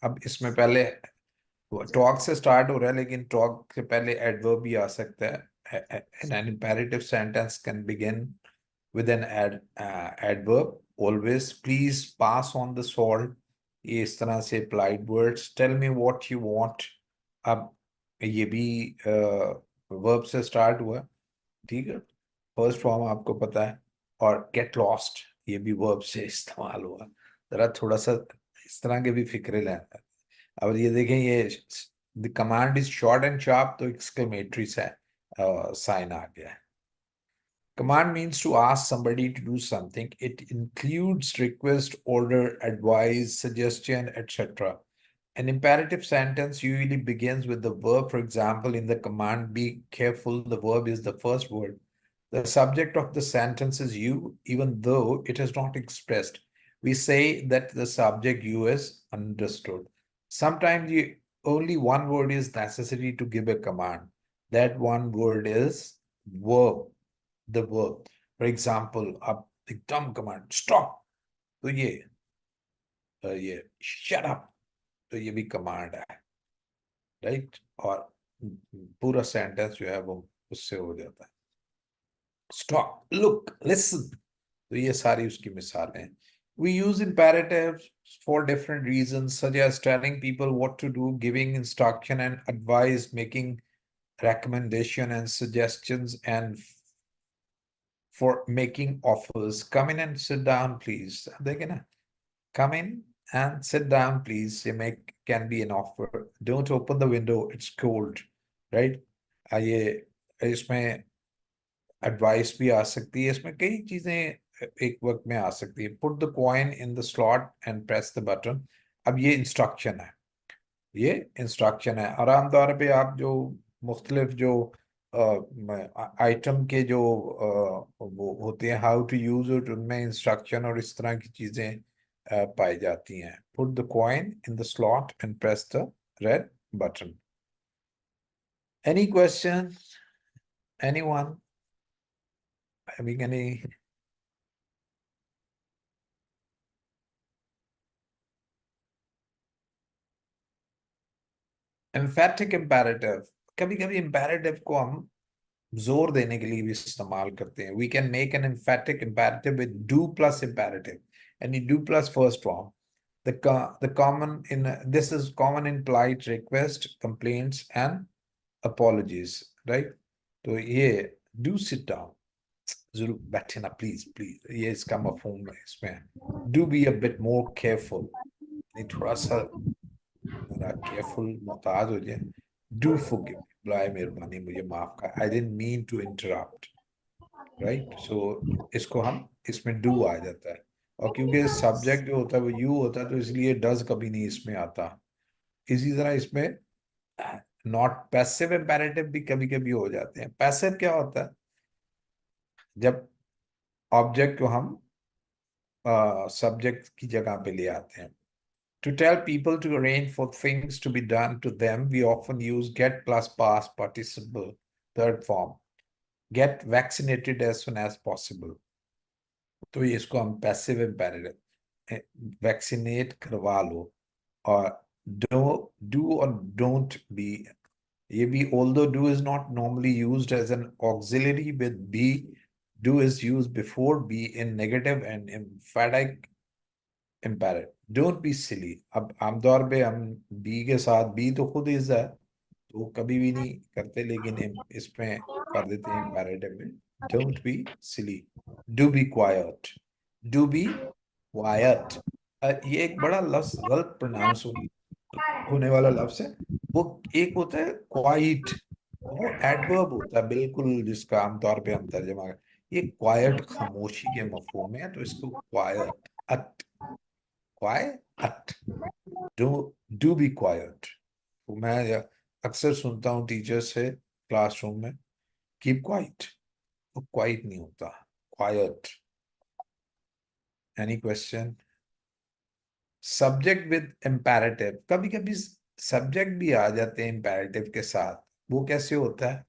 अब इसमें पहले टॉक से स्टार्ट हो रहा है लेकिन टॉक से पहले एडवर्ब भी आ सकता है। an imperative sentence can begin with an adverb, always, please pass on the salt, ये इस तरह से polite words, tell me what you want। अब ये भी verb से स्टार्ट हुआ, ठीक है। फर्स्ट फॉर्म आपको पता है, और गेट लॉस्ट ये भी वर्ब से इस्तेमाल हुआ। जरा थोड़ा सा इस तरह के भी फिक्रे लें। अब ये देखें, ये the command is short and sharp, तो एक्सक्लेमेटरी साइन आ गया है। Command means to ask somebody to do something. It includes request, order, advice, suggestion, etc. An imperative sentence usually begins with the verb. For example, in the command, be careful, the verb is the first word. The subject of the sentence is you, even though it is not expressed. We say that the subject you is understood. Sometimes only one word is necessary to give a command. That one word is verb. The verb. For example, आप एकदम command stop, तो ये shut up, तो ये भी command है, right? और पूरा sentence जो है वो उससे हो जाता है। Stop, look, listen, तो ये सारी उसकी मिसालें हैं। We use imperatives for different reasons, such as telling people what to do, giving instruction and advice, making recommendation and suggestions, and for making offers. Come in and sit down, please. देखें ना, come in and sit down, please. ये can be an offer. Don't open the window, it's cold, right? ये इसमें advice भी आ सकती है, इसमें कई चीजें एक वक्त में आ सकती है। Put the coin in the slot and press the button. अब ये instruction है, ये इंस्ट्रक्शन है। और आमतौर पे आप जो मुख्तलिफ जो आइटम के जो वो होते हैं, हाउ टू यूज इट, उनमें इंस्ट्रक्शन और इस तरह की चीजें पाई जाती हैं। Put the coin in the slot and press the red button. Any question, anyone having any? Emphatic imperative, कभी कभी इम्पेरेटिव को हम जोर देने के लिए भी इस्तेमाल करते हैं। We can make an emphatic imperative with do plus imperative, and do plus first form. This is common in polite request, complaints, and apologies, right? तो ये do sit down, जरूर बैठे ना प्लीज प्लीज, ये इसका मफहूम है। इसमें do be a bit more careful, ये थोड़ा सा केयरफुल मोहताज हो जाए। Do forgive me, बुलाए मेहरबानी मुझे माफ कर, I didn't mean to interrupt, right? So इसको हम इसमें do आ जाता है, और क्योंकि सब्जेक्ट जो होता है वो you होता है, तो इसलिए does कभी नहीं इसमें आता। इसी तरह इसमें नॉट पैसिव इम्पेरेटिव भी कभी कभी हो जाते हैं। पैसिव क्या होता है? जब ऑब्जेक्ट को हम सब्जेक्ट की जगह पे ले आते हैं। To tell people to arrange for things to be done to them, we often use get plus past participle, third form. Get vaccinated as soon as possible. तो ये इसको हम पैसिव इम्पेरेटिव, वैक्सीनेट करवा लो। और do और don't be, ये भी, although do is not normally used as an auxiliary with be, do is used before be in negative and emphatic imperative. Don't be silly. अब आमतौर पे हम बी के साथ, बी तो खुद इज है तो कभी भी नहीं करते, लेकिन इसमें कर देते हैं imperative में। Don't be silly. Do be quiet. Do be quiet. ये एक बड़ा लफ्ज गलत प्रोनाउंस होने वाला लफ्ज है। वो एक होता है क्वाइट, वो एडवर्ब होता है बिल्कुल, जिसका आमतौर पे हम तर्जमा करें। ये क्वाइट खामोशी के मफहूम में है, तो इसको quite, quiet, do be quiet। तो मैं अक्सर सुनता हूँ टीचर से क्लासरूम में, keep quiet, तो क्वाइट नहीं होता, quite. Any question? Subject with imperative, कभी कभी सब्जेक्ट भी आ जाते हैं इम्पेरेटिव के साथ, वो कैसे होता है?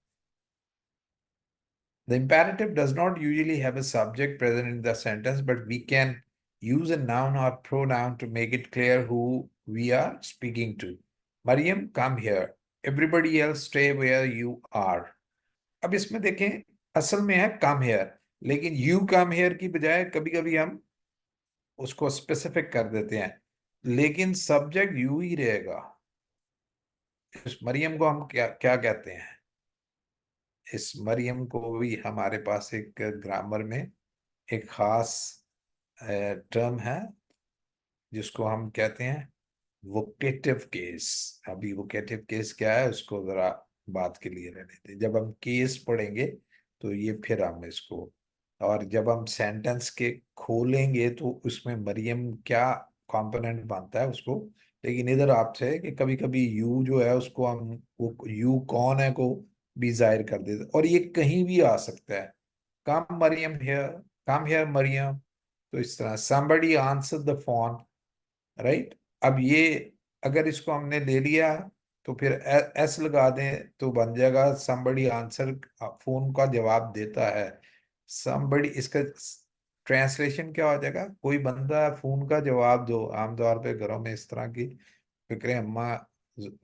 The imperative does not usually have a subject present in the sentence, but we can use a noun or pronoun to make it clear who we are speaking to. Mariam, come here. Everybody else stay where you are. अब इसमें देखें, असल में है come here, लेकिन you come here की बजाय कभी कभी हम उसको स्पेसिफिक कर देते हैं, लेकिन सब्जेक्ट you ही रहेगा। इस मरियम को हम क्या क्या कहते हैं? इस मरियम को भी हमारे पास एक ग्रामर में एक खास टर्म है जिसको हम कहते हैं वोकेटिव केस। अभी वोकेटिव केस क्या है उसको जरा बात के लिए रहने दें, जब हम केस पढ़ेंगे तो ये फिर हम इसको, और जब हम सेंटेंस के खोलेंगे तो उसमें मरियम क्या कंपोनेंट बनता है उसको। लेकिन इधर आपसे कि कभी कभी यू जो है उसको हम वो यू कौन है को भी जाहिर कर देते, और ये कहीं भी आ सकता है। Come Mariam here, come here Mariam. तो इस तरह somebody answered the phone, right. अब ये अगर इसको हमने ले लिया तो फिर एस लगा दें तो बन जाएगा somebody आंसर, फोन का जवाब देता है। somebody, इसका ट्रांसलेशन क्या हो जाएगा, कोई बंदा फोन का जवाब दो। आमतौर पे घरों में इस तरह की फिक्रें अम्मा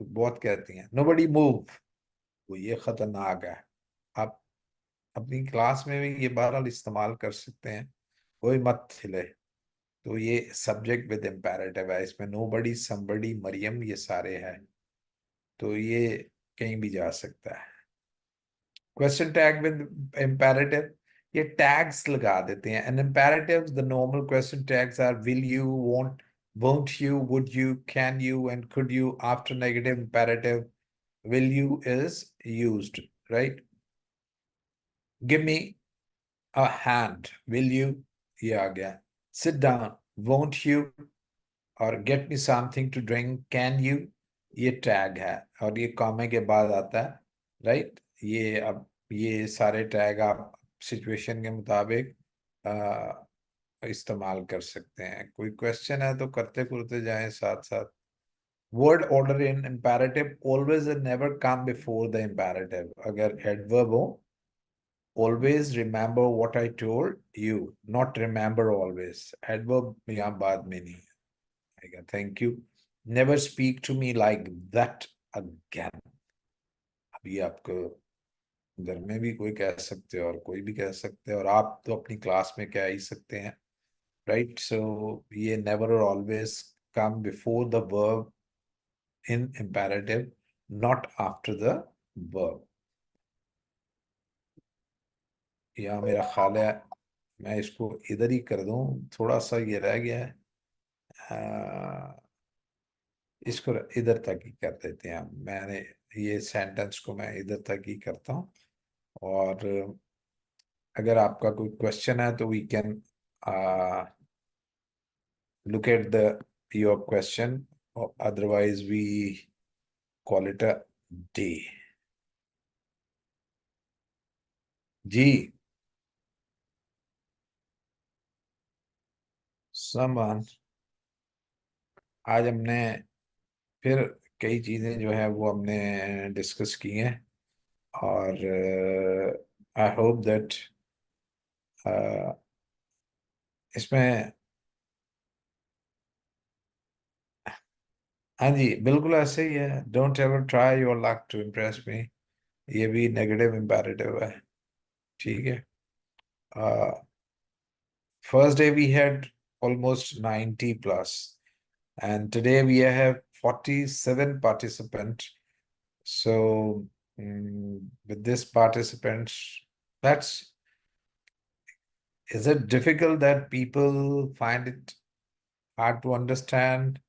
बहुत कहती हैं, nobody move। वो ये खतरनाक है। आप अपनी क्लास में भी ये बहरहाल इस्तेमाल कर सकते हैं, कोई मत हिले। तो ये सब्जेक्ट विद इम्पेरेटिव है, इसमें नोबडी, समबडी, मरियम ये सारे हैं, तो ये कहीं भी जा सकता है। क्वेश्चन टैग विद इम्पेरेटिव, ये टैग्स लगा देते हैं। And imperative, the normal question tags are will you, won't you, would you, can you and could you। after negative imperative will you is used, right। give me a hand, will you, ये आ गया। sit down, won't you, और get me something to drink, can you, ये टैग है और ये कॉमे के बाद आता है, राइट। ये अब ये सारे टैग आप सिचुएशन के मुताबिक इस्तेमाल कर सकते हैं। कोई क्वेश्चन है तो करते करते जाएं साथ साथ। Word order in imperative, always and never come before the imperative. अगर एडवर्ब हो, always remember what I told you, not remember always। Adverb यहाँ बाद में नहीं आएगा। Thank you, never speak to me like that again. अभी आपको घर में भी कोई कह सकते हो और कोई भी कह सकते हैं, और आप तो अपनी क्लास में कह ही सकते हैं, राइट। सो ये नेवर और always come before the verb in imperative, not after the verb. यहाँ मेरा ख्याल है मैं इसको इधर ही कर दूं, थोड़ा सा ये रह गया है, इसको इधर तक ही कर देते हैं। मैंने ये सेंटेंस को मैं इधर तक ही करता हूँ, और अगर आपका कोई क्वेश्चन है तो we can look at your question, or otherwise we call it a day। जी, समान आज हमने फिर कई चीजें जो है वो हमने डिस्कस की हैं, और आई होप दैट इसमें, हाँ जी बिल्कुल ऐसे ही है। Don't ever try your luck to impress me, ये भी नेगेटिव इम्पेरेटिव है, ठीक है। First day we had almost 90 plus, and today we have 47 participants। So with this participants, that's, is it difficult that people find it hard to understand?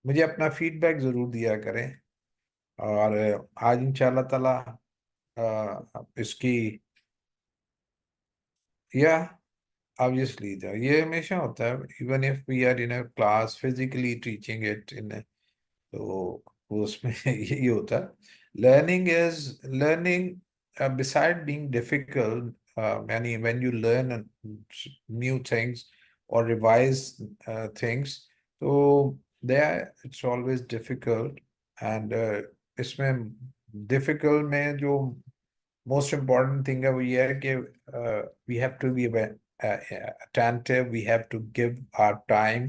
मुझे अपना feedback जरूर दिया करें, और आज इंशाल्लाह ताला इसकी, या obviously ये हमेशा होता है, even if we are in a class physically teaching it in a, तो उसमें यही होता है। learning is learning, beside being difficult, when you learn new things or revise things, so there it's always difficult। and इसमें difficult में जो most important thing है वो ये है कि we have to be attentive, we have to give our time,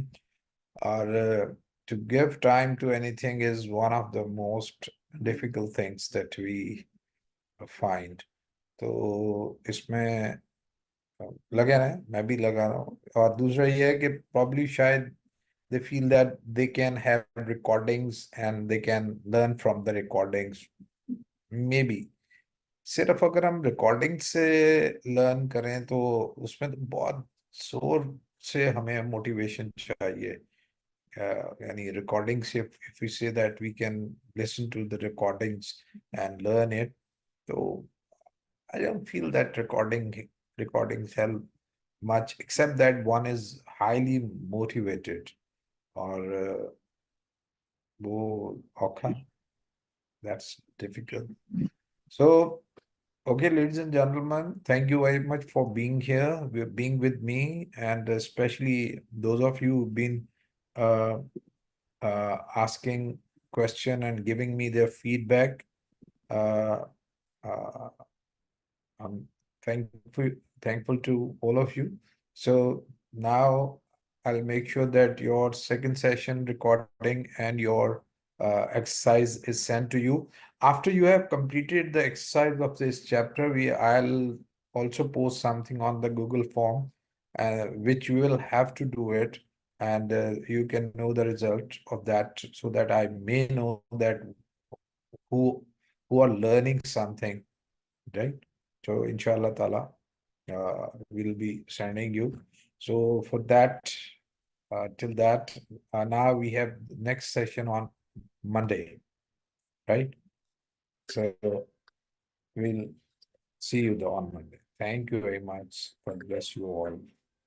or to give time to anything is one of the most difficult things that we find। तो इसमें लगे रहें, मैं भी लगा रहा हूँ। और दूसरा ये है कि probably शायद they feel that they can have recordings and they can learn from the recordings, maybe। सिर्फ अगर हम रिकॉर्डिंग से लर्न करें तो उसमें तो बहुत जोर से हमें मोटिवेशन चाहिए। यानी रिकॉर्डिंग से if we say that we can listen to the recordings and learn it, so I don't feel that recordings help much, except that one is highly motivated or वो औखा, that's difficult. So, okay, ladies and gentlemen, thank you very much for being here, being with me, and especially those of you who've been asking question and giving me their feedback. Uh, uh, I'm thankful to all of you. So now I'll make sure that your second session recording and your exercise is sent to you. After you have completed the exercise of this chapter, I'll also post something on the Google form, which you will have to do it, and you can know the result of that, so that I may know that who who are learning something, right? So inshallah ta'ala, we'll be sending you. So for that, till that, now we have the next session on Monday, right? So we'll see you on Monday. Thank you very much. God bless you all.